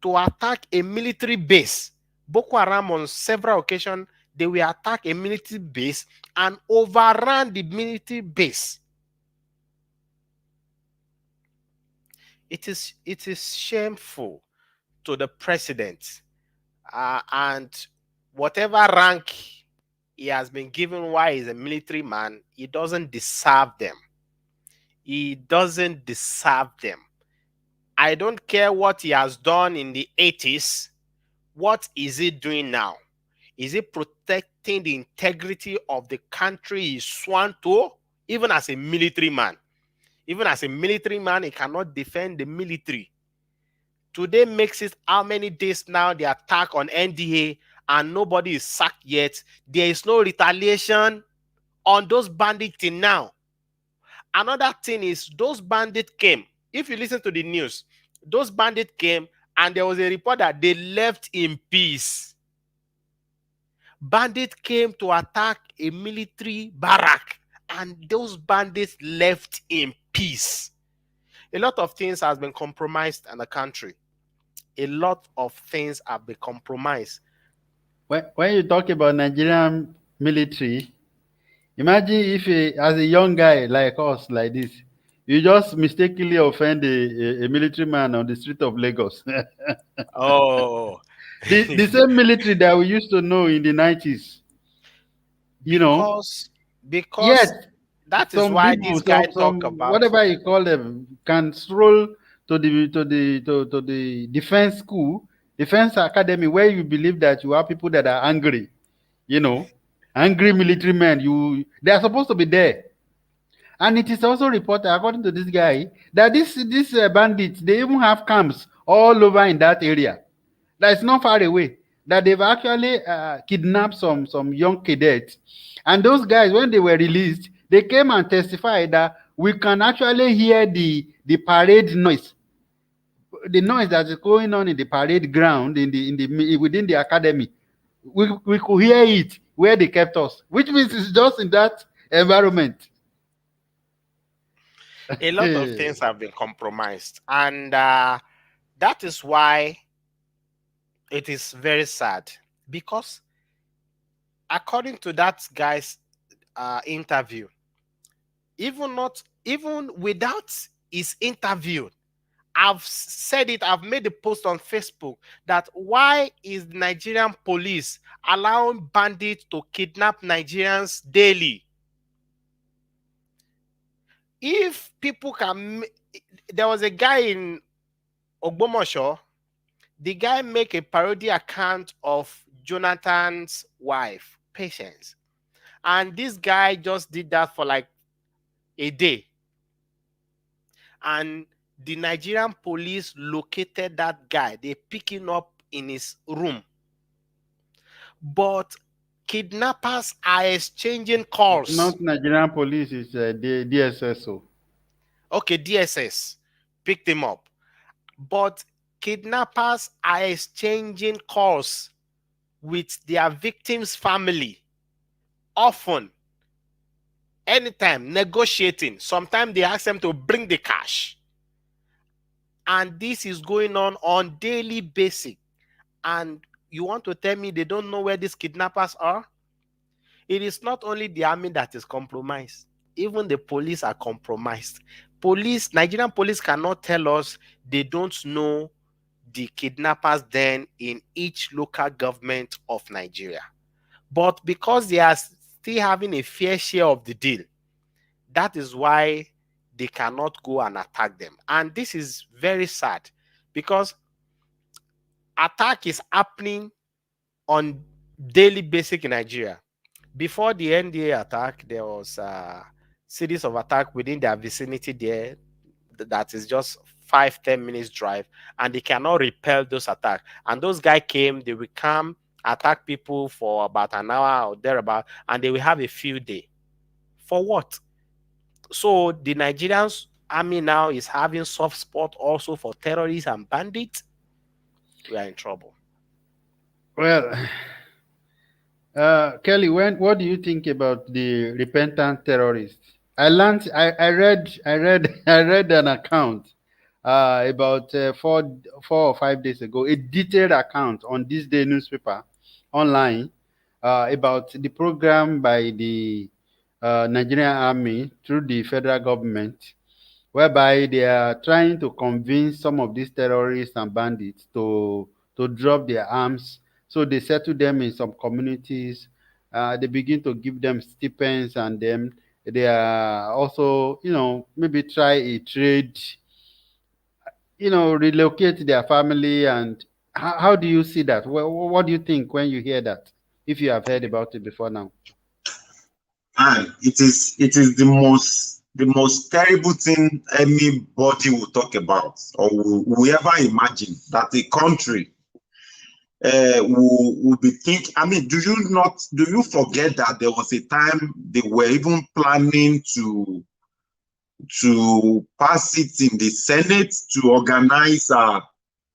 to attack a military base. Boko Haram on several occasions, they will attack a military base and overrun the military base. It is shameful to the president, and whatever rank he has been given while he's a military man, he doesn't deserve them. He doesn't deserve them. I don't care what he has done in the 80s. What is he doing now? Is he protecting the integrity of the country he sworn to, even as a military man? Even as a military man, he cannot defend the military. Today makes it how many days now the attack on NDA and nobody is sacked yet. There is no retaliation on those bandits till now. Another thing is those bandits came. If you listen to the news, those bandits came and there was a report that they left in peace. Bandits came to attack a military barrack and those bandits left in peace. A lot of things has been compromised in the country. A lot of things have been compromised. When you talk about Nigerian military, Imagine if as a young guy like us, like this, you just mistakenly offend a military man on the street of Lagos. Oh, The same military that we used to know in the 90s, you know. because because Yet that is some why people, this guy talk some about. whatever you call them, can stroll to the defense school, defense academy, where you believe that you have people that are angry, you know, angry military men. They are supposed to be there. And it is also reported, according to this guy, that these bandits, they even have camps all over in that area. That's not far away. That they've actually kidnapped some young cadets, and those guys, when they were released, they came and testified that we can actually hear the parade noise, the noise that is going on in the parade ground within the academy. We could hear it where they kept us, which means it's just in that environment. A lot of things have been compromised, and that is why it is very sad, because according to that guy's interview, even without his interview, I've said it, I've made a post on Facebook that why is the Nigerian police allowing bandits to kidnap Nigerians daily? If people can, there was a guy in Ogbomosho, the guy make a parody account of Jonathan's wife, Patience. And this guy just did that for like a day. And the Nigerian police located that guy. They pick him up in his room. But kidnappers are exchanging calls. Not Nigerian police, it's the DSSO. Okay, DSS picked him up. But kidnappers are exchanging calls with their victims' family. Often, anytime, negotiating. Sometimes they ask them to bring the cash. And this is going on daily basis. And you want to tell me they don't know where these kidnappers are? It is not only the army that is compromised. Even the police are compromised. Nigerian police cannot tell us they don't know the kidnappers then in each local government of Nigeria. But because they are still having a fair share of the deal, that is why they cannot go and attack them. And this is very sad, because attack is happening on daily basis in Nigeria. Before the NDA attack, there was a series of attacks within their vicinity there that is just 5-10 minutes drive, and they cannot repel those attacks. And those guys came, they will come, attack people for about an hour or thereabout, and they will have a field day. For what? So the Nigerian army now is having soft spot also for terrorists and bandits. We are in trouble. Well, Kelly, what do you think about the repentant terrorists? I read an account about 4 or 5 days ago, a detailed account on this day newspaper online about the program by the Nigerian army through the federal government, whereby they are trying to convince some of these terrorists and bandits to drop their arms. So they settle them in some communities. They begin to give them stipends, and then they are also, maybe try a trade, relocate their family. And how do you see that? What do you think when you hear that, if you have heard about it before now? And it is the most terrible thing anybody will talk about or will ever imagine, that a country will be thinking. I mean, do you forget that there was a time they were even planning to pass it in the Senate to organize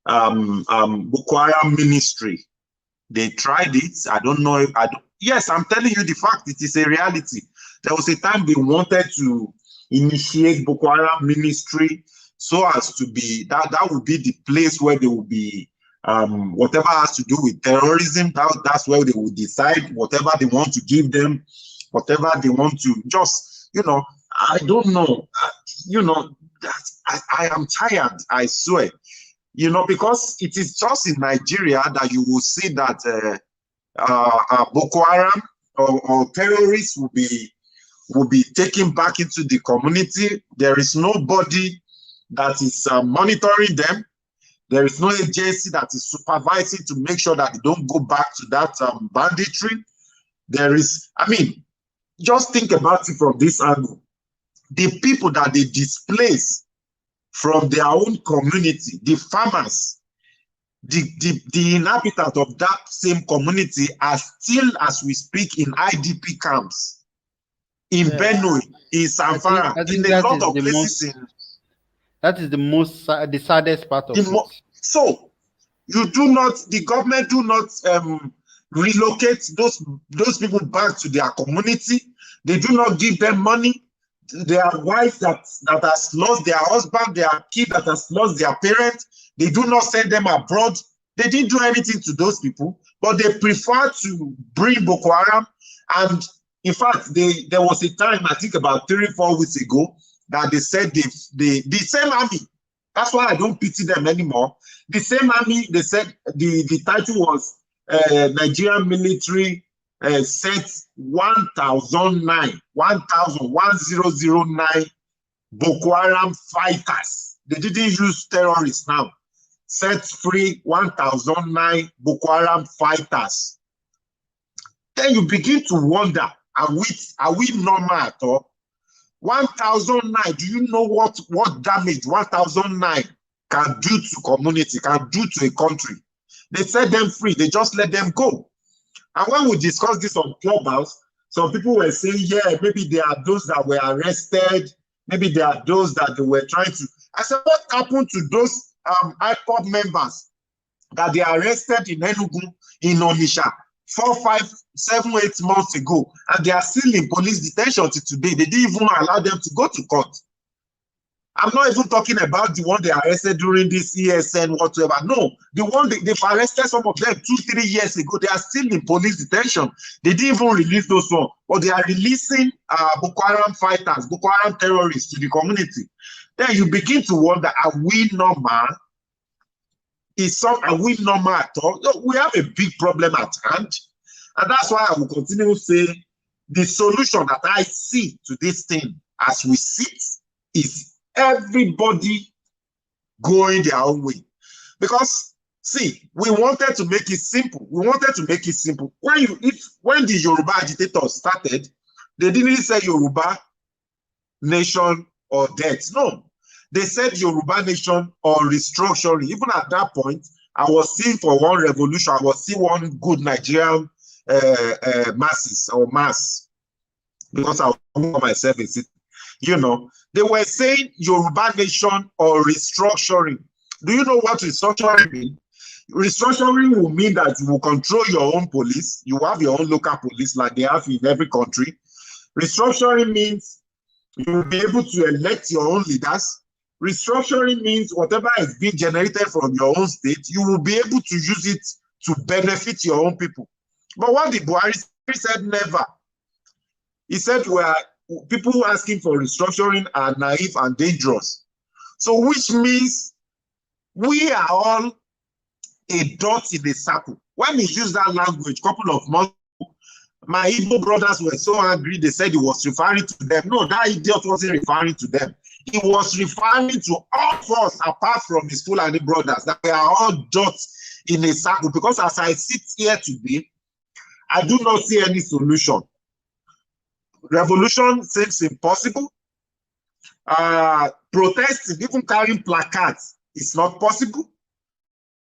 Boko Haram ministry? They tried it. I don't know if yes, I'm telling you the fact. It is a reality. There was a time they wanted to initiate Boko Haram ministry so as to be that would be the place where they will be whatever has to do with terrorism. That's where they will decide whatever they want to give them, whatever they want to. Just, I don't know. I am tired, I swear. Because it is just in Nigeria that you will see that Boko Haram or terrorists will be taken back into the community. There is nobody that is monitoring them. There is no agency that is supervising to make sure that they don't go back to that banditry. Just think about it from this angle. The people that they displace from their own community, the farmers, the inhabitants of that same community are still, as we speak, in IDP camps in Benue, in Zamfara, in a lot of places. That is the saddest part of it. So the government do not relocate those people back to their community. They do not give them money. Their wives that has lost their husband, their kid that has lost their parents, they do not send them abroad. They didn't do anything to those people, but they prefer to bring Boko Haram. And in fact, there was a time, I think about 3-4 weeks ago, that they said the same army, that's why I don't pity them anymore. The same army, they said the title was Nigerian military set 1009 Boko Haram fighters. They didn't use terrorists now. Set free 1009 Boko Haram fighters. Then you begin to wonder, are we normal at all? 1009, do you know what damage 1009 can do to community, can do to a country? They set them free, they just let them go. And when we discussed this on Clubhouse, some people were saying, yeah, maybe there are those that were arrested, maybe there are those that they were trying to. I said, what happened to those IPOB members that they arrested in Enugu, in Onitsha, 4, 5, 7, 8 months ago, and they are still in police detention till today? They didn't even allow them to go to court. I'm not even talking about the one they arrested during this ESN whatsoever. No, the one they've arrested some of them 2-3 years ago. They are still in police detention. They didn't even release those ones, but they are releasing Boko Haram fighters, Boko Haram terrorists to the community. Then you begin to wonder, are we normal? Are we normal at all? No, we have a big problem at hand. And that's why I will continue to say the solution that I see to this thing as we sit is everybody going their own way. Because, see, we wanted to make it simple. When the Yoruba agitators started, they didn't say Yoruba nation or death. No. They said Yoruba nation or restructuring. Even at that point, I was seeing for one revolution, I was seeing one good Nigerian mass. Because I was myself in city. They were saying Yoruba nation or restructuring. Do you know what restructuring means? Restructuring will mean that you will control your own police. You have your own local police like they have in every country. Restructuring means you will be able to elect your own leaders. Restructuring means whatever is being generated from your own state, you will be able to use it to benefit your own people. But what the Buhari said, never. He said, people asking for restructuring are naive and dangerous. So which means we are all a dot in a circle. When he used that language a couple of months ago, my Igbo brothers were so angry, they said he was referring to them. No, that idiot wasn't referring to them. He was referring to all of us apart from his Fulani brothers, that we are all dots in a circle. Because as I sit here today, I do not see any solution. Revolution seems impossible. Protesting, even carrying placards, is not possible.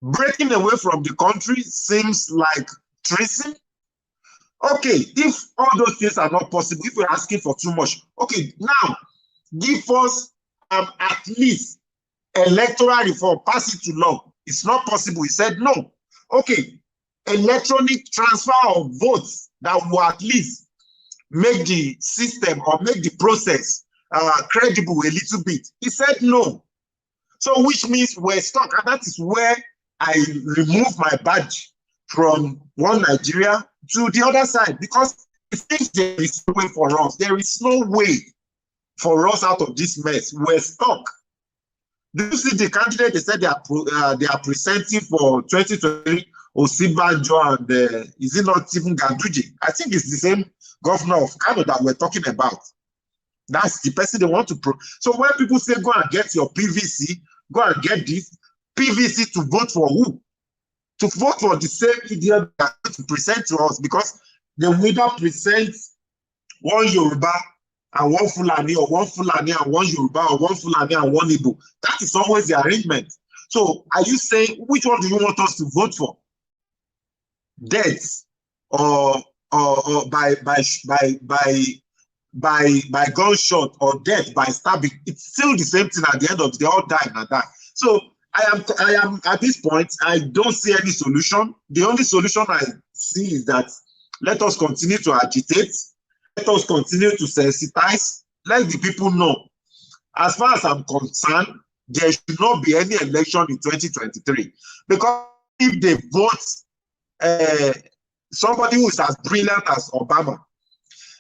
Breaking away from the country seems like treason. Okay, if all those things are not possible, if we're asking for too much, okay, now give us at least electoral reform, pass it to law. It's not possible. He said no. Okay, electronic transfer of votes that will at least make the system or make the process credible a little bit. He said no. So which means we're stuck. And that is where I remove my badge from one Nigeria to the other side. Because it seems there is no way for us. There is no way for us out of this mess. We're stuck. Do you see the candidate they said they are presenting for 2023? Osibanjo and is it not even Ganduji? I think it's the same governor of Kano that we're talking about. That's the person they want to So when people say go and get your PVC, go and get this PVC to vote for who? To vote for the same idiot that to present to us, because they will either present one Yoruba and one Fulani, or one Fulani and one Yoruba, or one Fulani and one Igbo. That is always the arrangement. So are you saying which one do you want us to vote for? Death or by gunshot, or death by stabbing? It's still the same thing at the end of the day, all dying and that. So I am at this point, I don't see any solution. The only solution I see is that let us continue to agitate, let us continue to sensitize, let the people know. As far as I'm concerned, there should not be any election in 2023, because if they vote somebody who is as brilliant as Obama,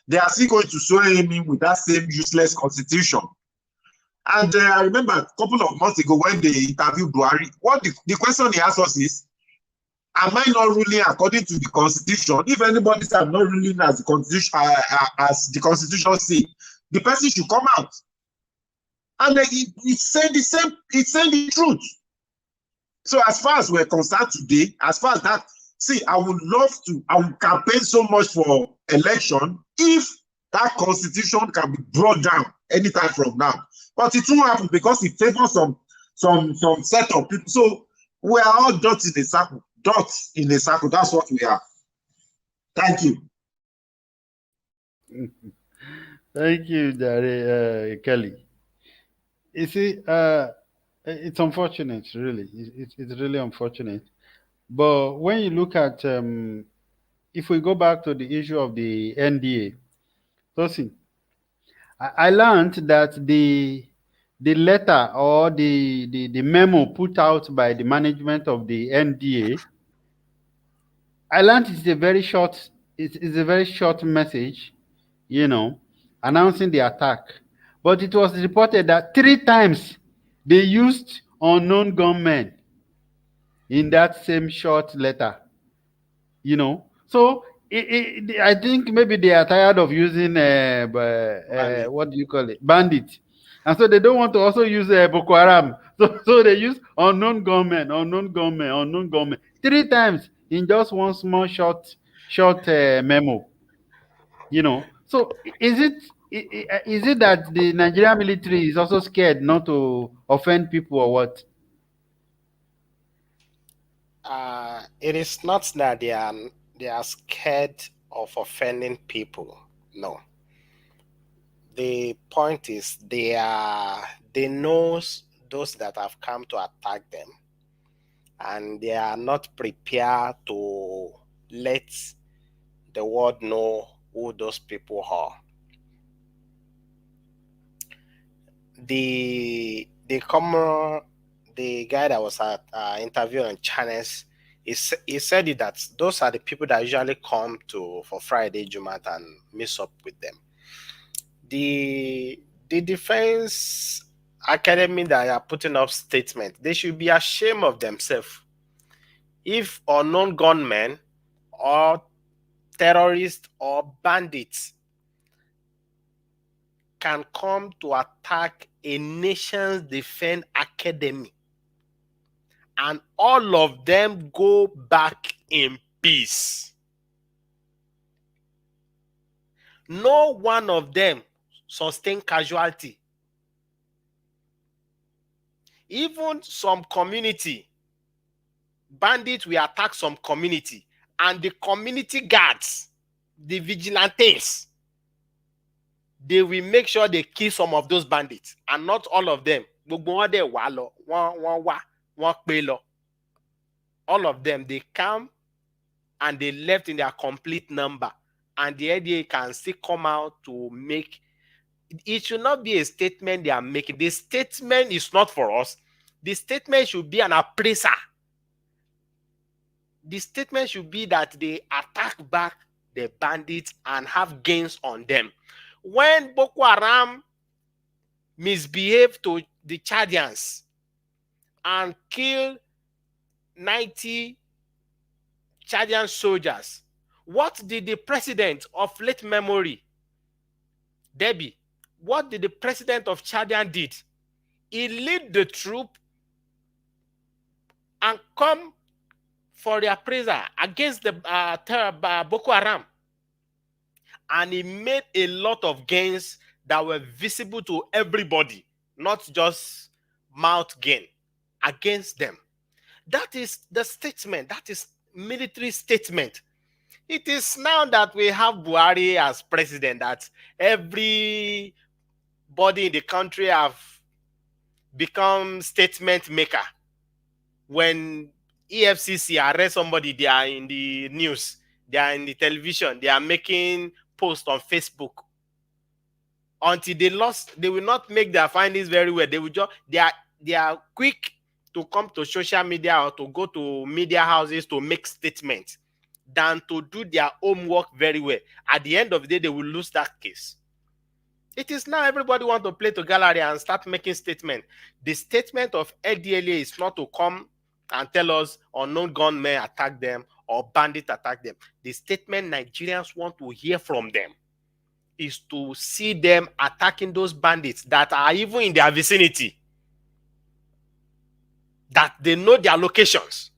they are still going to swear him in with that same useless constitution. And I remember a couple of months ago when they interviewed Buhari, what the question he asked us is, am I not ruling according to the constitution? If anybody says I'm not ruling as the constitution says, the person should come out. And it said the same, it said the truth. So as far as we're concerned today, as far as that, see, I would campaign so much for election if that constitution can be brought down anytime from now. But it won't happen because it favors some set of people. So we are all dots in a circle. Dots in a circle. That's what we are. Thank you. Thank you, Kelly. You see, it's unfortunate, really. It's really unfortunate. But when you look at, if we go back to the issue of the NDA, listen, I learned that the letter or the memo put out by the management of the NDA, I learned it's a very short message, announcing the attack. But it was reported that 3 times they used unknown gunmen in that same short letter. So I think maybe they are tired of using what do you call it, bandit, and so they don't want to also use Boko Haram. So they use unknown gunmen 3 times in just one small short memo. So is it that the Nigerian military is also scared not to offend people, or what? It is not that they are scared of offending people. No. The point is they know those that have come to attack them, and they are not prepared to let the world know who those people are. The guy that was at interview on channels, he said that those are the people that usually come for Friday Jumat and mess up with them. The defense academy that are putting up statement, they should be ashamed of themselves. If unknown gunmen or terrorists or bandits can come to attack a nation's defense academy and all of them go back in peace, no one of them sustain casualty. Even some community, bandits will attack some community, and the community guards, the vigilantes, they will make sure they kill some of those bandits, and not all of them. All of them, they come and they left in their complete number, and the idea can still come out to make. It should not be a statement they are making. The statement is not for us. The statement should be an appraiser. The statement should be that they attack back the bandits and have gains on them. When Boko Haram misbehaved to the Chadians and killed 90 Chadian soldiers, what did the president of late memory, Debbie, what did the president of Chadian did? He lead the troop and come for the appraiser against the Boko Haram. And he made a lot of gains that were visible to everybody, not just mouth gain, against them. That is the statement. That is military statement. It is now that we have Buhari as president that everybody in the country have become statement maker. When EFCC arrest somebody, they are in the news, they are in the television, they are making posts on Facebook. Until they lost, they will not make their findings very well. They will just they are quick to come to social media or to go to media houses to make statements than to do their homework very well. At the end of the day, they will lose that case. It is now everybody want to play to gallery and start making statements. The statement of LDLA is not to come and tell us unknown gunmen attack them or bandits attack them. The statement Nigerians want to hear from them is to see them attacking those bandits that are even in their vicinity, that they know their locations.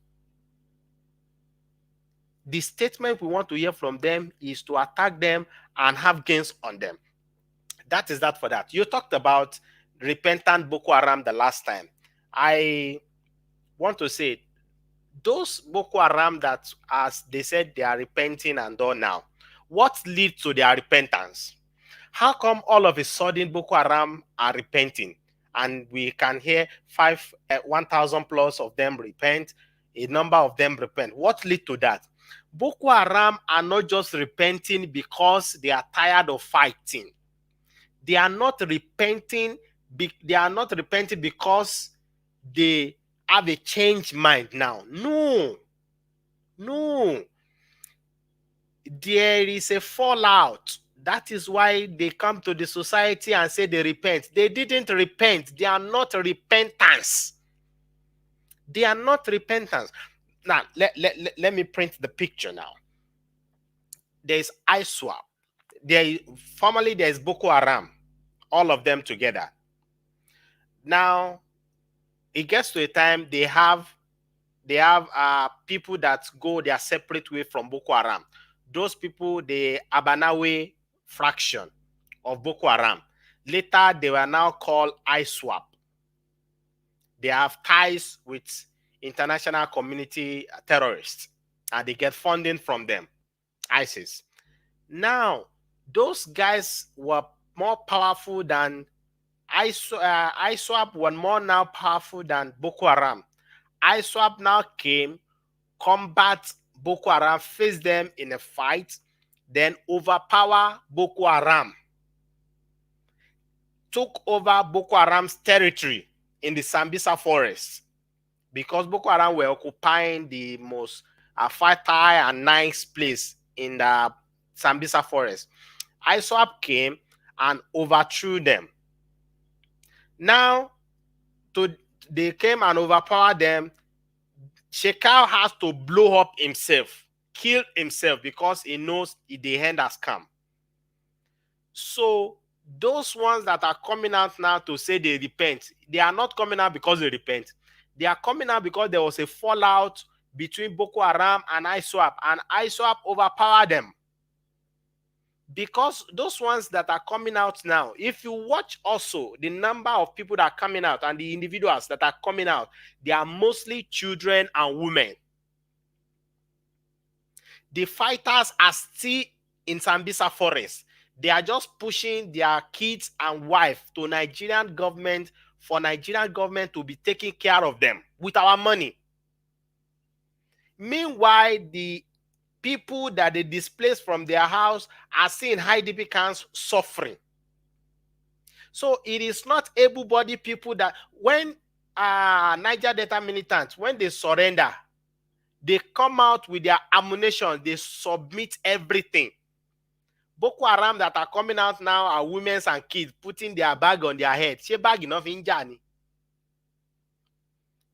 The statement we want to hear from them is to attack them and have gains on them. That is that for that. You talked about repentant Boko Haram the last time. I want to say those Boko Haram that, as they said, they are repenting and all now, what leads to their repentance? How come all of a sudden Boko Haram are repenting and we can hear 1,000 plus of them repent, a number of them repent? What leads to that? Boko Haram are not just repenting because they are tired of fighting. They are not repenting. They are not repenting because they have a changed mind now. No. There is a fallout. That is why they come to the society and say they repent. They didn't repent. They are not repentance. They are not repentance. Now, let me print the picture now. There's ISWAP. Formerly, there's Boko Haram. All of them together. Now, it gets to a time they have people that go their separate way from Boko Haram. Those people, the Abanawe fraction of Boko Haram. Later, they were now called ISWAP. They have ties with international community terrorists, and they get funding from them, ISIS. Now, those guys were more powerful than ISWAP were more now powerful than Boko Haram. ISWAP now came, combat Boko Haram, face them in a fight, then overpower Boko Haram, took over Boko Haram's territory in the Sambisa forest, because Boko Haram were occupying the most fertile and nice place in the Sambisa forest. ISWAP came and overthrew them. Now, they came and overpowered them. Shekau has to blow up himself, kill himself, because he knows the end has come. So those ones that are coming out now to say they repent, they are not coming out because they repent. They are coming out because there was a fallout between Boko Haram and ISWAP overpowered them. Because those ones that are coming out now, if you watch also the number of people that are coming out and the individuals that are coming out, they are mostly children and women. The fighters are still in Sambisa forest. They are just pushing their kids and wife to Nigerian government for Nigerian government to be taking care of them with our money. Meanwhile, the people that they displaced from their house are seeing IDP camps suffering. So it is not able-bodied people that when Niger Delta militants, when they surrender, they come out with their ammunition, they submit everything. Boko Haram that are coming out now are women and kids putting their bag on their head. She bag enough in Jani.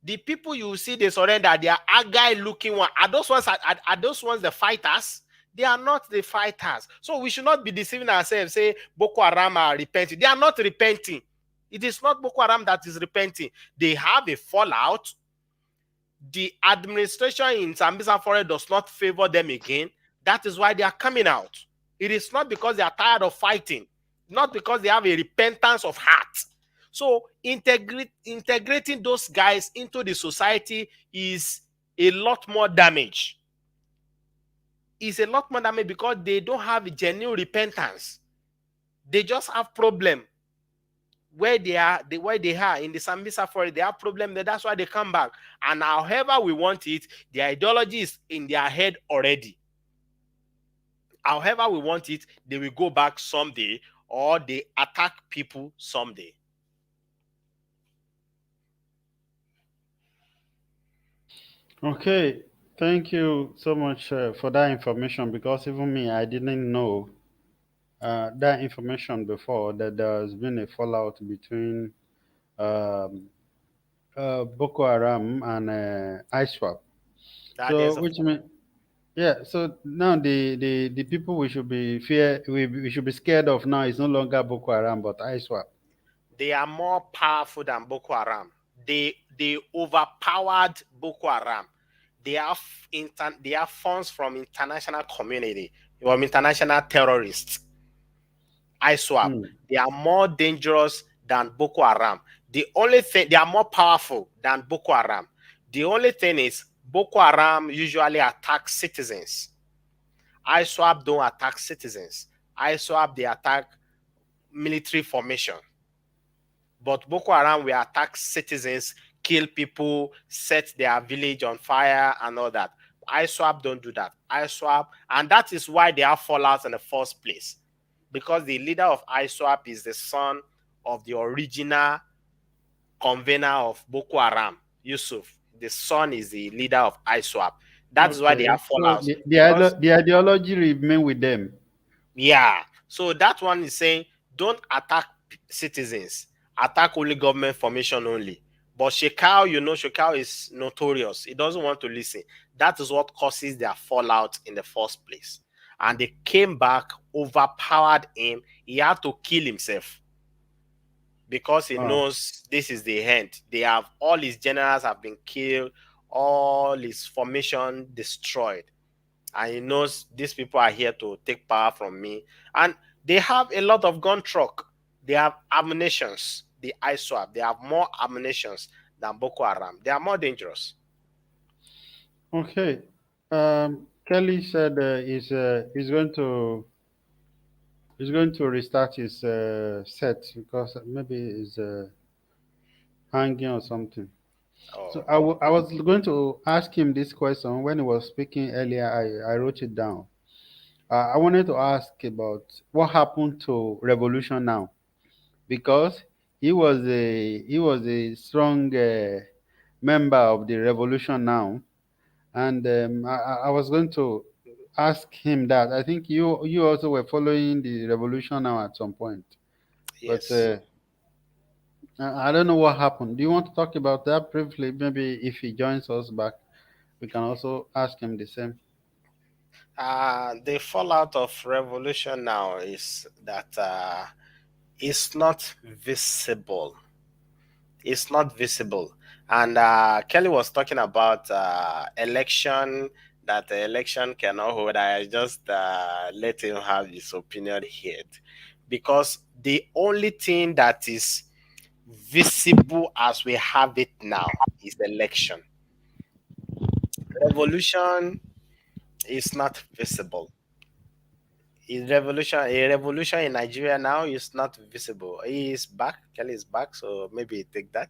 The people you see they surrender, they are agile looking one. Are those ones the fighters? They are not the fighters. So we should not be deceiving ourselves, say Boko Haram are repenting. They are not repenting. It is not Boko Haram that is repenting. They have a fallout. The administration in Sambisa Forest does not favor them again. That is why they are coming out. It is not because they are tired of fighting, not because they have a repentance of heart. So integrating those guys into the society is a lot more damage. It's a lot more damage because they don't have a genuine repentance. They just have problem where they are in the Sambisa Forest. They have problem there. That's why they come back. And however we want it, the ideology is in their head already. However we want it, they will go back someday, or they attack people someday. Okay, thank you so much for that information, because even me, I didn't know that information before, that there's been a fallout between um, Boko Haram and ISWAP. That So, is a which means, yeah. So now the people we should be we should be scared of now is no longer Boko Haram but ISWAP. They are more powerful than Boko Haram. They overpowered Boko Haram. They have funds from international community, from international terrorists. ISWAP. They are more dangerous than Boko Haram. The only thing, they are more powerful than Boko Haram. The only thing is Boko Haram usually attacks citizens. ISWAP don't attack citizens. ISWAP, they attack military formation. But Boko Haram will attack citizens, kill people, set their village on fire and all that. ISWAP don't do that. ISWAP, and that is why they have fallout in the first place. Because the leader of ISWAP is the son of the original convener of Boko Haram, Yusuf. The son is the leader of ISWAP. That's why they have So fallout. Because the ideology remain with them. yeah. So that one is saying don't attack citizens, attack only government formation only. But Shekau, Shekau is notorious. He doesn't want to listen. That is what causes their fallout in the first place. And they came back, overpowered him. He had to kill himself because he knows this is the end. They have all his generals have been killed, all his formation destroyed. And he knows these people are here to take power from me. And they have a lot of gun truck. They have ammunitions. The ISWAP, they have more ammunitions than Boko Haram. They are more dangerous. Okay. Kelly said he's going to restart his set because maybe he's hanging or something. So Oh, I was going to ask him this question when he was speaking earlier. I wrote it down. I wanted to ask about what happened to Revolution Now, because he was a strong member of the Revolution Now, and I was going to ask him that. I think you also were following the Revolution Now at some point, but yes. I don't know what happened. Do you want to talk about that briefly? Maybe if he joins us back, we can also ask him the same. The fallout of revolution now is that it's not visible. It's not visible. And Kelly was talking about election, that the election cannot hold. I just let him have his opinion here. Because the only thing that is visible as we have it now is election. Revolution is not visible. A revolution in Nigeria now is not visible. He is back. Kelly is back, so maybe take that.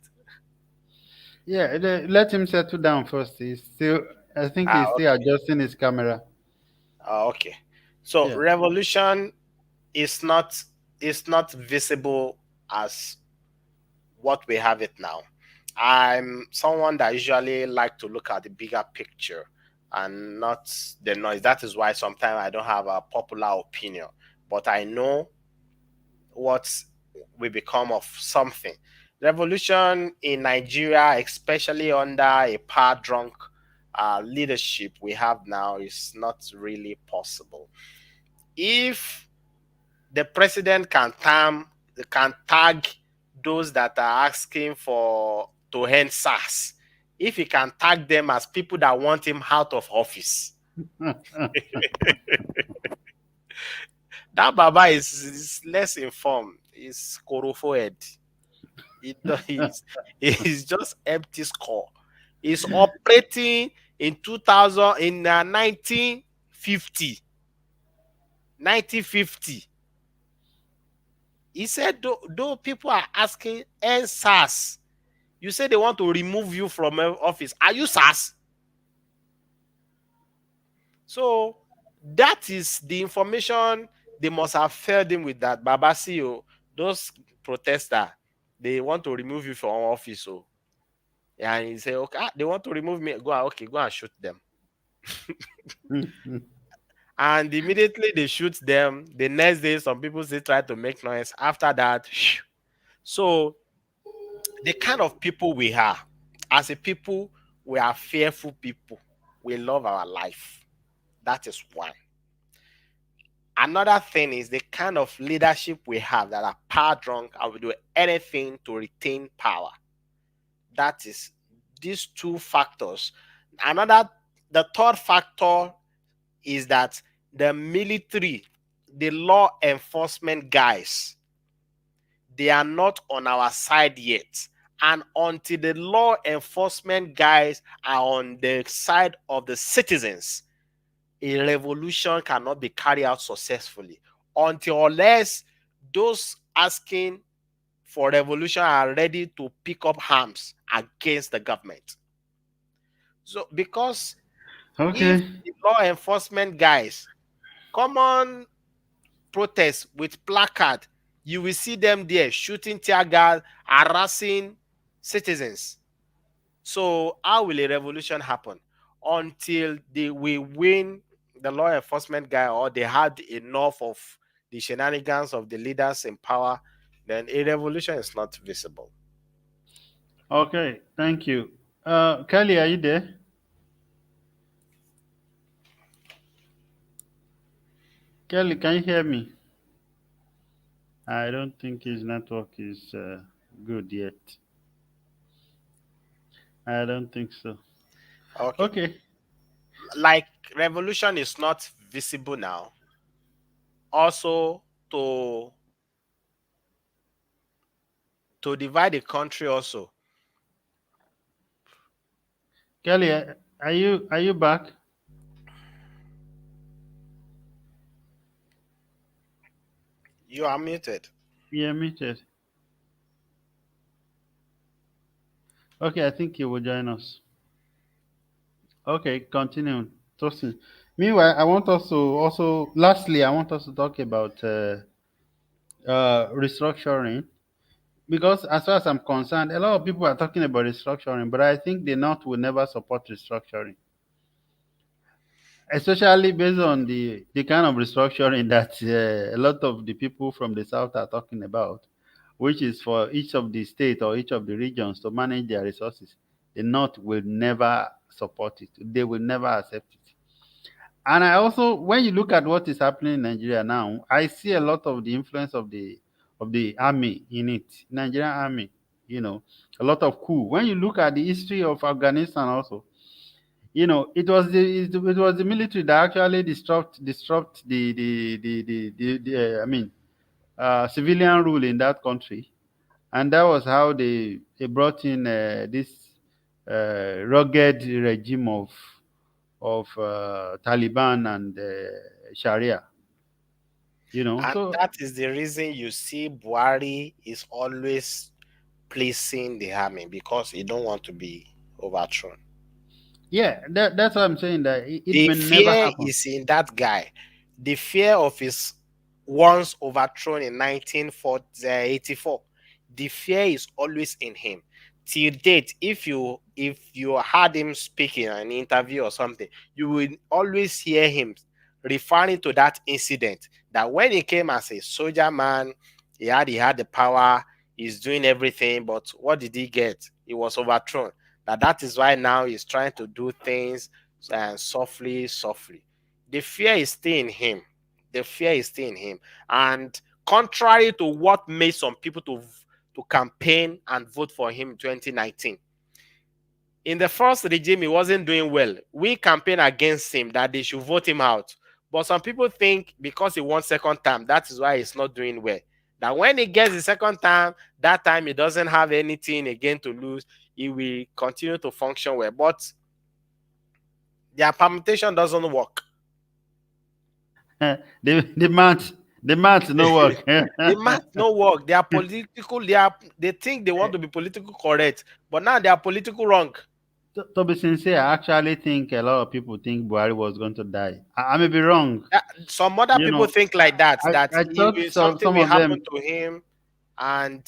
Yeah, let him settle down first. I think he's still Okay. adjusting his camera. Okay. So Yeah. revolution is not visible as what we have it now. I'm someone that usually like to look at the bigger picture and not the noise. That is why sometimes I don't have a popular opinion. but I know what will become of something. Revolution in Nigeria, especially under a power drunk leadership we have now, is not really possible. If the president can tag those that are asking for to end SARS, if he can tag them as people that want him out of office, that Baba is less informed. He's corofo. He's just empty score. He's operating in 2000 in 1950. 1950. He said, though people are asking SARS, you say they want to remove you from office. Are you SARS? So that is the information they must have fed him with, that Baba CEO, those protesters, they want to remove you from office. So and he say, okay, they want to remove me. Go and shoot them. And immediately they shoot them. The next day, some people still try to make noise. After that, so the kind of people we are, as a people, we are fearful people. We love our life. That is one. Another thing is the kind of leadership we have that are power drunk and will do anything to retain power. That is these two factors. The third factor is that the military, the law enforcement guys, they are not on our side yet. And until the law enforcement guys are on the side of the citizens, a revolution cannot be carried out successfully. Unless those asking for revolution are ready to pick up arms against the government. So, because if the law enforcement guys come on protest with placard, you will see them there shooting tear gas, harassing citizens. So how will a revolution happen? Until we win the law enforcement guy, or they had enough of the shenanigans of the leaders in power, then a revolution is not visible. Okay, thank you. Kelly, are you there? Kelly, can you hear me? I don't think his network is good yet. I don't think so. Okay. Like, revolution is not visible now. Also, to divide the country also. Kelly, are you back? You are muted. Yeah, muted. Okay, I think he will join us. Okay, continue. Tosin. Meanwhile, I want us to also, lastly, I want us to talk about restructuring, because as far as I'm concerned, a lot of people are talking about restructuring, but I think the North will never support restructuring, especially based on the kind of restructuring that a lot of the people from the South are talking about, which is for each of the states or each of the regions to manage their resources. The North will never support it. They will never accept it. And I also, when you look at what is happening in Nigeria now, I see a lot of the influence of the army in it, Nigerian army. A lot of coup. When you look at the history of Afghanistan, also, it was the military that actually disrupt the civilian rule in that country, and that was how they brought in this rugged regime of Taliban and Sharia. And So that is the reason you see Buhari is always placing the army, because he don't want to be overthrown. yeah, that's what I'm saying, that it The may never fear happen. is in that guy. The fear of his once overthrown in 1984. The fear is always in him. Till date, if you heard him speak in an interview or something, you will always hear him referring to that incident, that when he came as a soldier man, he had the power, he's doing everything, but what did he get? He was overthrown. That is why now he's trying to do things softly. The fear is still in him. The fear is still in him. And contrary to what made some people to campaign and vote for him in 2019, in the first regime, he wasn't doing well. We campaigned against him that they should vote him out. But some people think because he won second term, that is why he's not doing well. That when he gets the second time, that time he doesn't have anything again to lose. He will continue to function well. But their permutation doesn't work. the math no work. The math no work. They are political. They think they want to be political correct, but now they are political wrong. To be sincere, I actually think a lot of people think Buhari was going to die. I may be wrong. Some other people think like that. I thought something will happen to him, and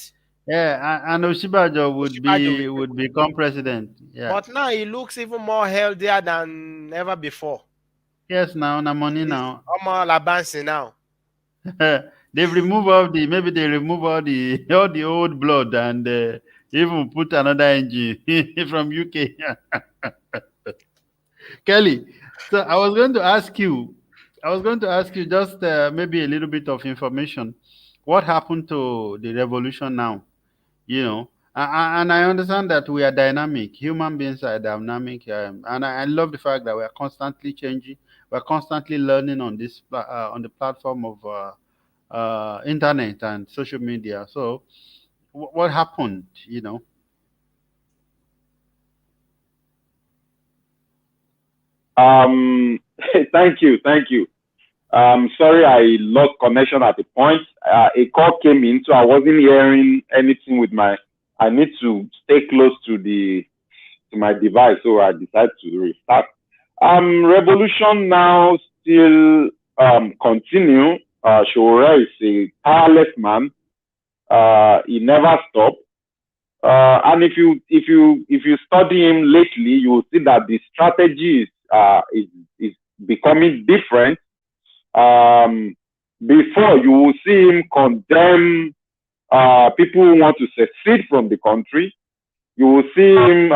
Oshibajo would become president. Yeah. But now he looks even more healthier than ever before. Yes, now money now. Labansi now. They've removed all the old blood and even put another engine from UK. Kelly, so I was going to ask you just maybe a little bit of information. What happened to the revolution now? And I understand that we are dynamic. Human beings are dynamic, and I love the fact that we are constantly changing. We're constantly learning on this on the platform of internet and social media. So, what happened? Thank you. Sorry, I lost connection at the point. A call came in, so I wasn't hearing anything with I need to stay close to my device, so I decided to restart. Revolution now still continue. Showore is a tireless man. He never stopped. And if you study him lately, you will see that the strategy is becoming different. Before, you will see him condemn people who want to secede from the country. You will see him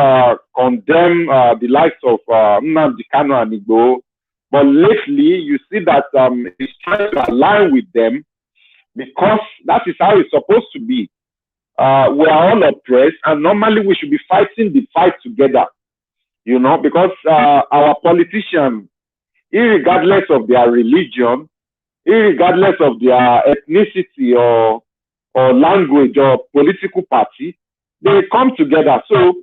condemn the likes of Kano and Igbo. But lately, you see that he's trying to align with them because that is how it's supposed to be. We are all oppressed, and normally we should be fighting the fight together, because our politicians, irregardless of their religion, irregardless of their ethnicity or language or political party, they come together. So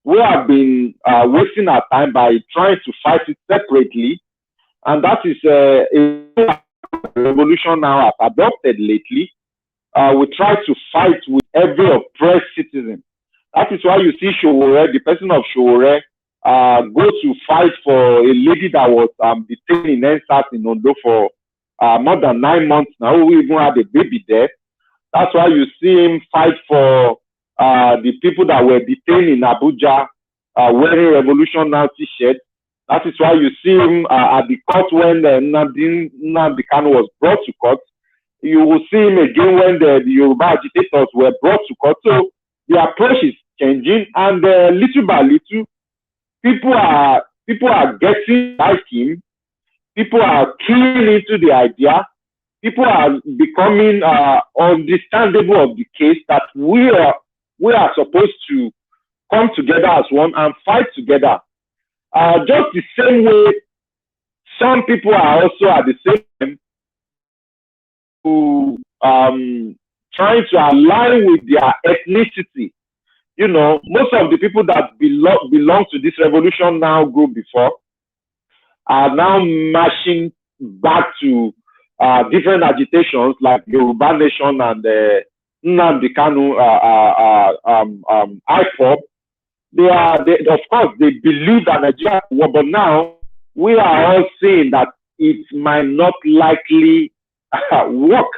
we have been wasting our time by trying to fight it separately, and that is a revolution now has adopted lately. We try to fight with every oppressed citizen. That is why you see Showore, the person of Showore, go to fight for a lady that was detained in NSAS in Ondo for more than 9 months now, who even had a baby there. That's why you see him fight for the people that were detained in Abuja wearing Revolution Now t-shirts. That is why you see him at the court when Nnamdi Kanu was brought to court. You will see him again when the Yoruba agitators were brought to court. So the approach is changing, and little by little, people are getting like him. People are keying into the idea. People are becoming understandable of the case that we are supposed to come together as one and fight together. Just the same way, some people are also at the same time who trying to align with their ethnicity. Most of the people that belong to this Revolution Now group before are now marching back to different agitations like Yoruba Nation and Nnamdi Kanu IPOB. Of course, they believe that Nigeria will, but now we are all saying that it might not likely work.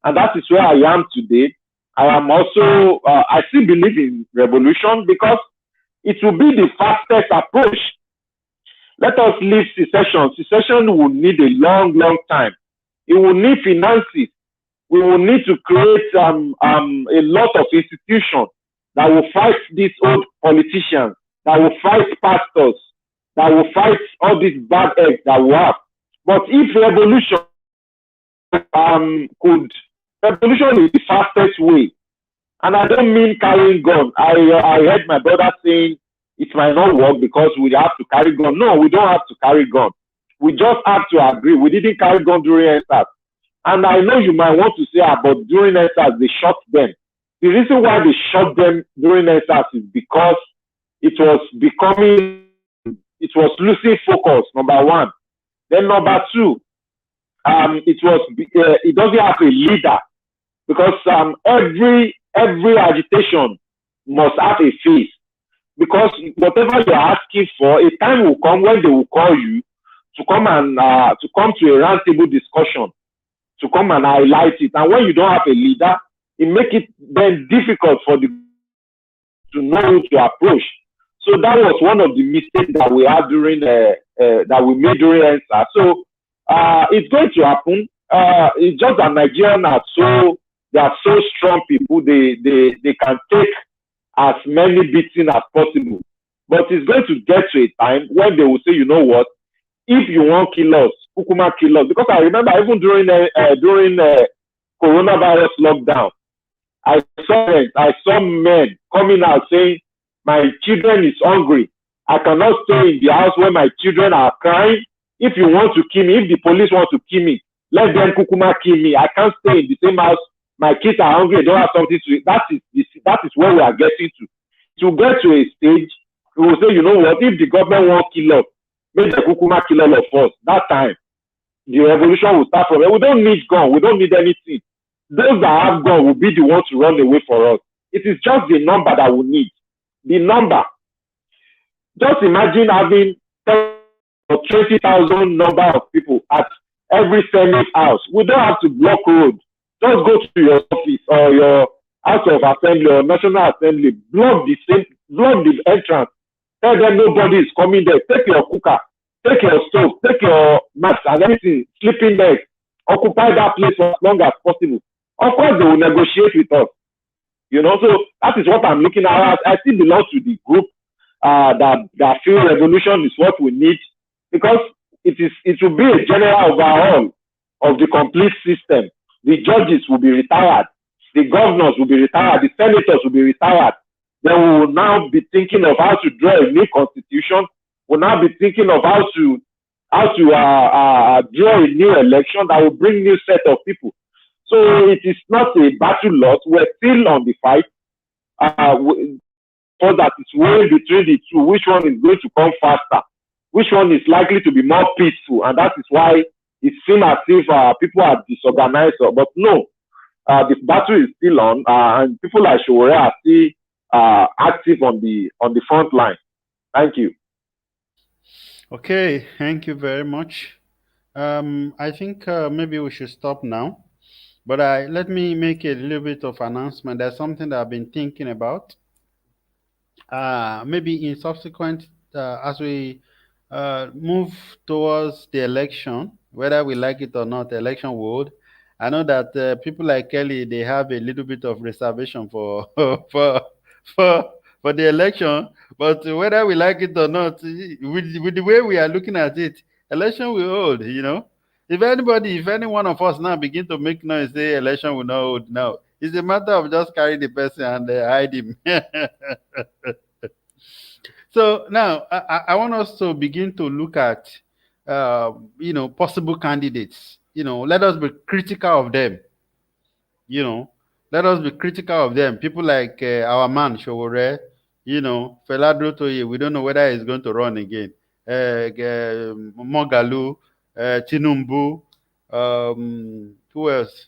And that is where I am today. I am also, I still believe in revolution because it will be the fastest approach. Let us leave secession. Secession will need a long, long time. It will need finances. We will need to create a lot of institutions that will fight these old politicians, that will fight pastors, that will fight all these bad eggs that we have. But if revolution revolution is the fastest way, and I don't mean carrying gun. I heard my brother saying it might not work because we have to carry gun. No, we don't have to carry gun. We just have to agree. We didn't carry gun during NSAS. And I know you might want to say, but during NSAS, they shot them. The reason why they shot them during NSAS is because it was losing focus, number one. Then number two, it doesn't have a leader, because every agitation must have a face, because whatever you're asking for, a time will come when they will call you to come to a round table discussion, to come and highlight it. And when you don't have a leader, it makes it then difficult for the to know who to approach. So that was one of the mistakes that we had during that we made during ENSA. So it's going to happen. It's just that Nigerians are so strong people. They can take as many beating as possible. But it's going to get to a time when they will say, you know what, if you want to kill us, Kukuma kill us. Because I remember even during coronavirus lockdown, I saw men coming out saying, my children is hungry. I cannot stay in the house where my children are crying. If you want to kill me, if the police want to kill me, let them Kukuma kill me. I can't stay in the same house. My kids are hungry. They don't have something to eat. That is where we are getting to. To get to a stage, we will say, you know what, if the government won't kill us, make the Kukuma kill all of us. That time, the revolution will start from there. We don't need gun. We don't need anything. Those that have gun will be the ones to run away for us. It is just the number that we need. The number. Just imagine having 20,000 number of people at every Senate house. We don't have to block road. Just go to your office or your House of Assembly or National Assembly. Block the entrance. Tell them nobody is coming there. Take your cooker, take your stove, take your mat and everything, sleeping bag. Occupy that place for as long as possible. Of course, they will negotiate with us. You know, so that is what I'm looking at. I still belong to the group that feel revolution is what we need, because it will be a general overhaul of the complete system. The judges will be retired, the governors will be retired, the senators will be retired. Then we will now be thinking of how to draw a new constitution. We'll now be thinking of how to draw a new election that will bring new set of people. So it is not a battle loss. We're still on the fight. So that it's way between the two. Which one is going to come faster? Which one is likely to be more peaceful? And that is why it seems as if people are disorganized. But no, the battle is still on, and people like Showore are still active on the front line. Thank you. Okay, thank you very much. I think maybe we should stop now. But let me make a little bit of announcement. There's something that I've been thinking about. Maybe in subsequent, as we move towards the election, whether we like it or not, election would. I know that people like Kelly, they have a little bit of reservation for for the election. But whether we like it or not, with the way we are looking at it, election will hold. You know, if any one of us now begin to make noise, say election will not hold. Now it's a matter of just carry the person and hide him. So now I want us to begin to look at, possible candidates. Let us be critical of them. You know, let us be critical of them. People like our man Showore, Felado Toye. We don't know whether he's going to run again. Mogalu, Tinumbu. Who else?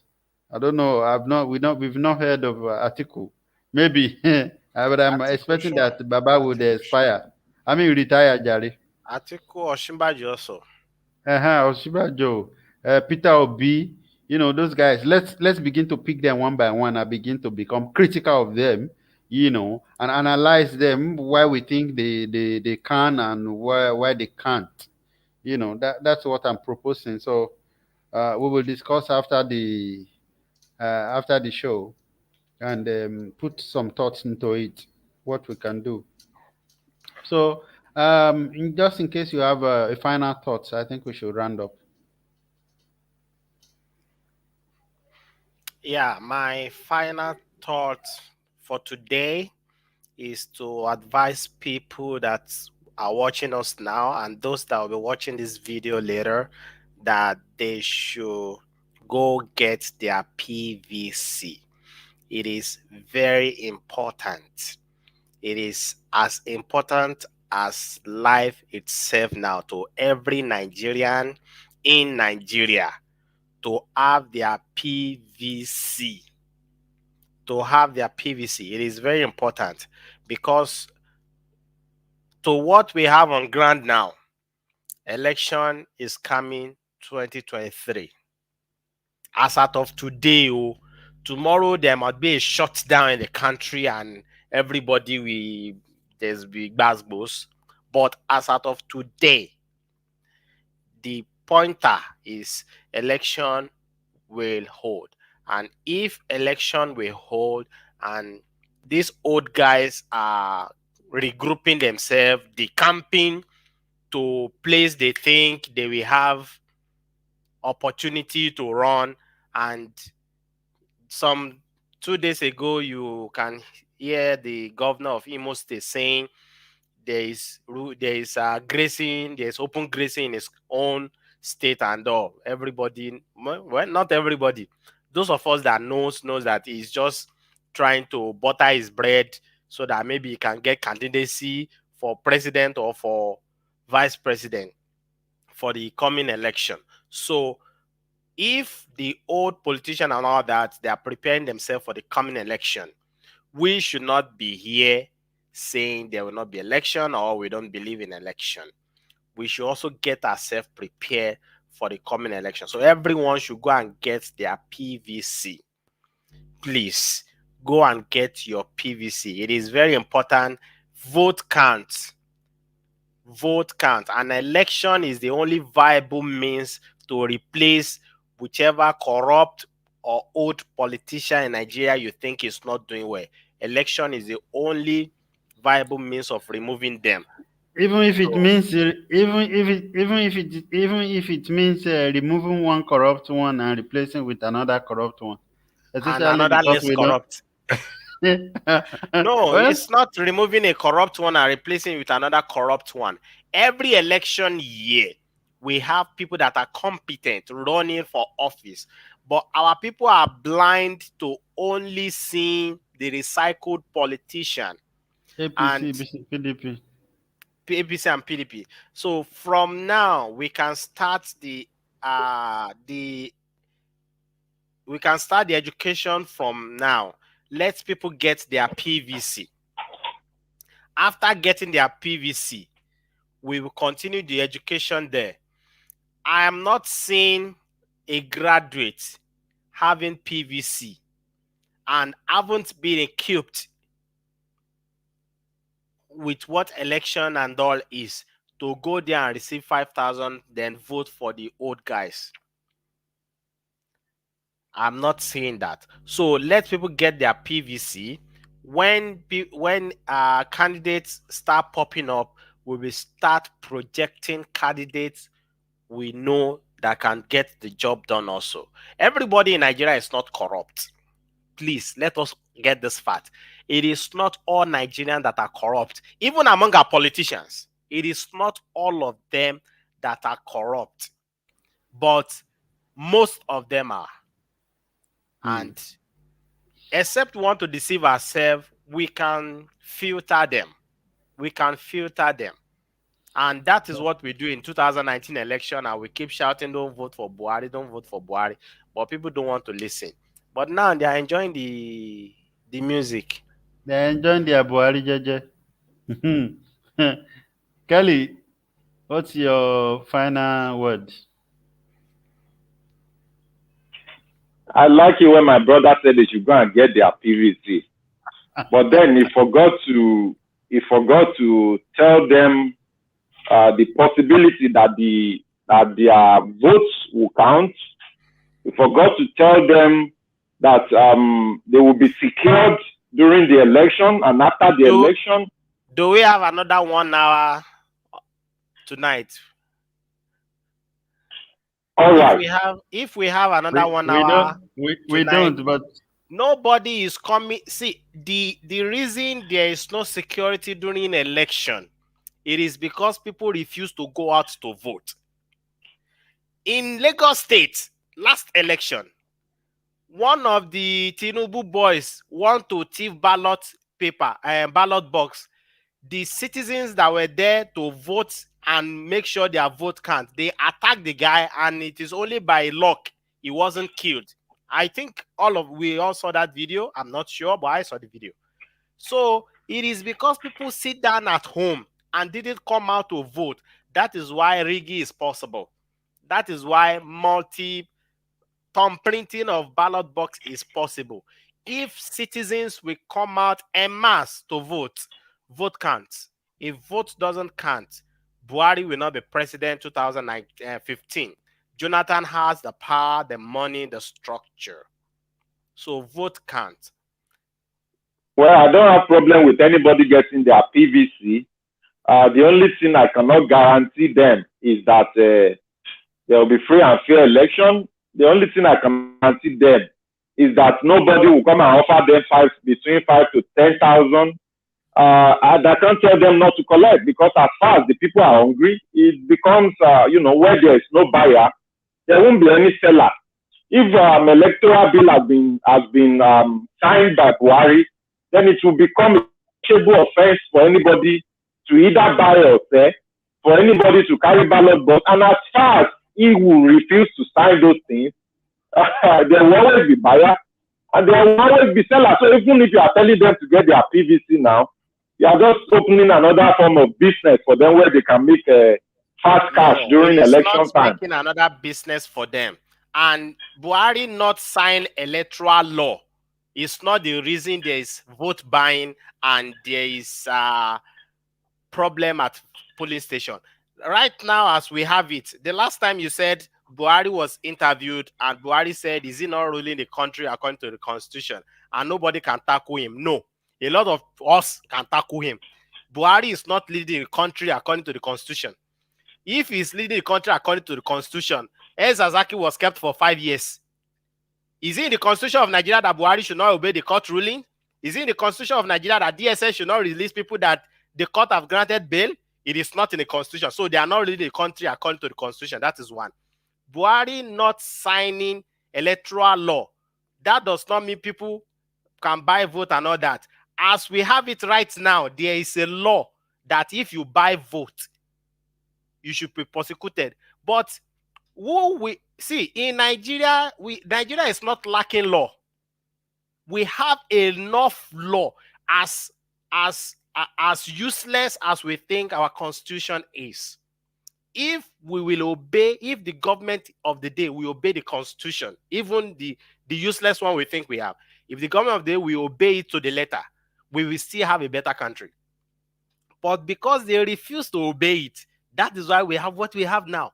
I don't know. We've not heard of Atiku. Maybe, but I'm Atiku, expecting sure. that Baba would expire. I mean, retire, Jari. Atiku or Shimbaji also. Oshibajo, Peter Obi, those guys. Let's begin to pick them one by one and begin to become critical of them. and analyze them where we think they can and where they can't. That's what I'm proposing. So we will discuss after the show, and put some thoughts into it, what we can do. So, just in case you have a final thoughts, I think we should round up. Yeah, my final thought for today is to advise people that are watching us now and those that will be watching this video later that they should go get their PVC. It is very important. It is as important as life itself now to every Nigerian in Nigeria to have their PVC. To have their PVC. It is very important because to what we have on ground now, election is coming 2023. As out of today, tomorrow there might be a shutdown in the country and everybody there's big basbos. But as out of today, the pointer is election will hold. And if election will hold and these old guys are regrouping themselves, decamping to place they think they will have opportunity to run, and some 2 days ago you can hear the governor of Imo State saying there is grazing, there's open grazing in his own state and all. Everybody, well, not everybody. Those of us that knows that he's just trying to butter his bread so that maybe he can get candidacy for president or for vice president for the coming election. So if the old politician and all that, they are preparing themselves for the coming election, we should not be here saying there will not be election or we don't believe in election. We should also get ourselves prepared for the coming election. So everyone should go and get their PVC. Please go and get your PVC. It is very important. Vote counts. Vote count. An election is the only viable means to replace whichever corrupt or old politician in Nigeria you think is not doing well. Election is the only viable means of removing them. Even if it means means removing one corrupt one and replacing with another corrupt one, and another less corrupt. No, well, it's not removing a corrupt one and replacing with another corrupt one. Every election year, we have people that are competent running for office, but our people are blind to only seeing the recycled politician. APC, PDP. APC and PDP. So from now, we can start the education from now. Let people get their PVC. After getting their PVC, we will continue the education there. I am not seeing a graduate having PVC and haven't been equipped with what election and all is to go there and receive 5,000, then vote for the old guys. I'm not saying that. So let people get their PVC. When candidates start popping up, we will start projecting candidates we know that can get the job done also. Everybody in Nigeria is not corrupt. Please, let us get this fact. It is not all Nigerians that are corrupt. Even among our politicians, it is not all of them that are corrupt. But most of them are. And except we want to deceive ourselves, we can filter them. We can filter them. And that is what we do in 2019 election. And we keep shouting, don't vote for Buhari, don't vote for Buhari. But people don't want to listen. But now they are enjoying the music. They're enjoying their Buhari Jeje. Kelly, what's your final word? I like it when my brother said they should go and get their PVC. but then he forgot to tell them the possibility that their votes will count. He forgot to tell them that they will be secured during the election and after the election. Do we have another 1 hour tonight? All right. If we have another 1 hour, we don't. But nobody is coming. See, the reason there is no security during election, it is because people refuse to go out to vote. In Lagos State, last election, one of the Tinubu boys want to thief ballot paper and ballot box. The citizens that were there to vote and make sure their vote counts, they attacked the guy, and it is only by luck he wasn't killed. I think we all saw that video. I'm not sure, but I saw the video. So it is because people sit down at home and didn't come out to vote. That is why rigging is possible. That is why thumb printing of ballot box is possible. If citizens will come out en masse to vote, vote counts. If vote doesn't count, Buhari will not be president 2015. Jonathan has the power, the money, the structure. So vote count. Well, I don't have problem with anybody getting their PVC. The only thing I cannot guarantee them is that there will be free and fair election. The only thing I can guarantee them is that nobody will come and offer them between 5 to 10,000. I can't tell them not to collect, because as far as the people are hungry, it becomes, where there is no buyer, there won't be any seller. If electoral bill has been signed by Buhari, then it will become a punishable offense for anybody to either buy or sell, for anybody to carry ballot box. And as far as he will refuse to sign those things, there will always be buyer and there will always be seller. So even if you are telling them to get their PVC now, you are just opening another form of business for them where they can make fast cash during election time. Making another business for them. And Buhari not sign electoral law is not the reason there is vote buying and there is problem at polling station. Right now, as we have it, the last time you said Buhari was interviewed and Buhari said, is he not ruling the country according to the constitution? And nobody can tackle him. No. A lot of us can tackle him. Buhari is not leading the country according to the constitution. If he's leading the country according to the constitution, Zazaki was kept for 5 years. Is it in the constitution of Nigeria that Buhari should not obey the court ruling? Is it in the constitution of Nigeria that DSS should not release people that the court have granted bail? It is not in the constitution. So they are not leading the country according to the constitution. That is one. Buhari not signing electoral law. That does not mean people can buy vote and all that. As we have it right now, there is a law that if you buy vote, you should be prosecuted. But we see in Nigeria, Nigeria is not lacking law. We have enough law, as useless as we think our constitution is. If we will obey, if the government of the day will obey the constitution, even the useless one we think we have, if the government of the day will obey it to the letter, we will still have a better country. But because they refuse to obey it, that is why we have what we have now.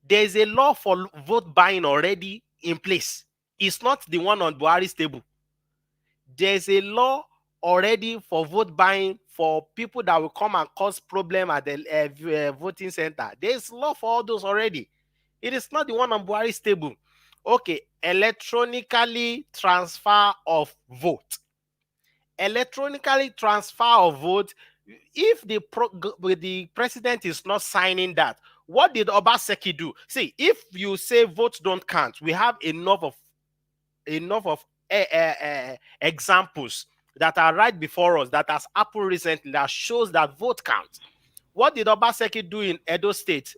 There is a law for vote buying already in place. It's not the one on Buhari's table. There is a law already for vote buying for people that will come and cause problem at the voting center. There is law for all those already. It is not the one on Buhari's table. Okay, electronically transfer of vote. Electronically transfer of vote. If the president is not signing that, what did Obaseki do? See, if you say votes don't count, we have enough of examples that are right before us that has happened recently that shows that vote counts. What did Obaseki do in Edo State?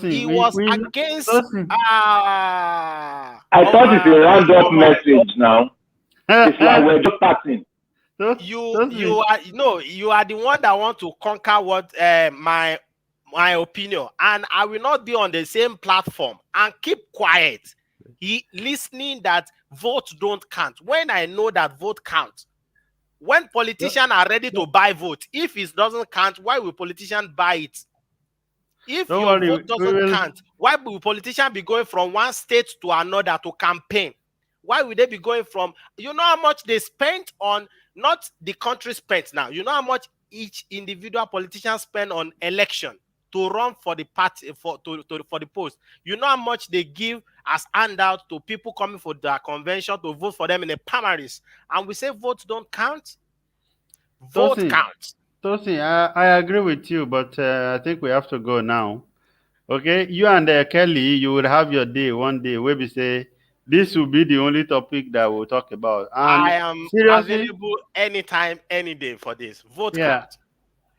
He was against. I thought it's a round-up message now. It's like we're just starting. You are the one that want to conquer what my opinion, and I will not be on the same platform and keep quiet. Listening that votes don't count when I know that vote counts. When politicians are ready to buy vote, if it doesn't count, why will politicians buy it? If your vote doesn't count, why will politicians be going from one state to another to campaign? Why would they be going from, you know how much they spent on, not the country spent now, you know how much each individual politician spend on election to run for the party, for the post. You know how much they give as handout to people coming for their convention to vote for them in the primaries. And we say votes don't count? Vote counts. Tosin, I agree with you, but I think we have to go now. Okay, you and Kelly, you will have your day one day where we say this will be the only topic that we'll talk about. And I am seriously, available anytime, any day for this. Vote yeah. count.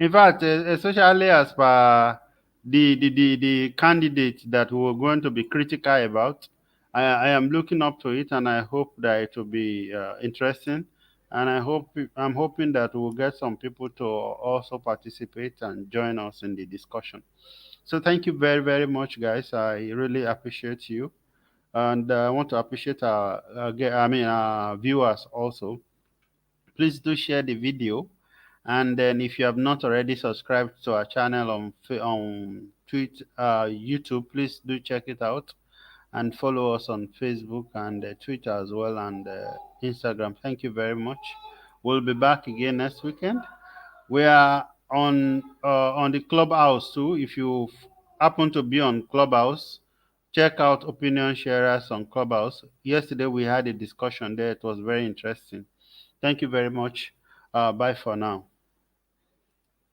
In fact, especially as per the candidate that we're going to be critical about, I am looking up to it, and I hope that it will be interesting. And I'm hoping that we'll get some people to also participate and join us in the discussion. So thank you very, very much, guys. I really appreciate you, and I want to appreciate our viewers also. Please do share the video, and then if you have not already subscribed to our channel on YouTube, please do check it out, and follow us on Facebook and Twitter as well, and Instagram. Thank you very much. We'll be back again next weekend. We are on the Clubhouse too. If you happen to be on Clubhouse, check out Opinion Sharers on Clubhouse. Yesterday we had a discussion there. It was very interesting. Thank you very much. Bye for now.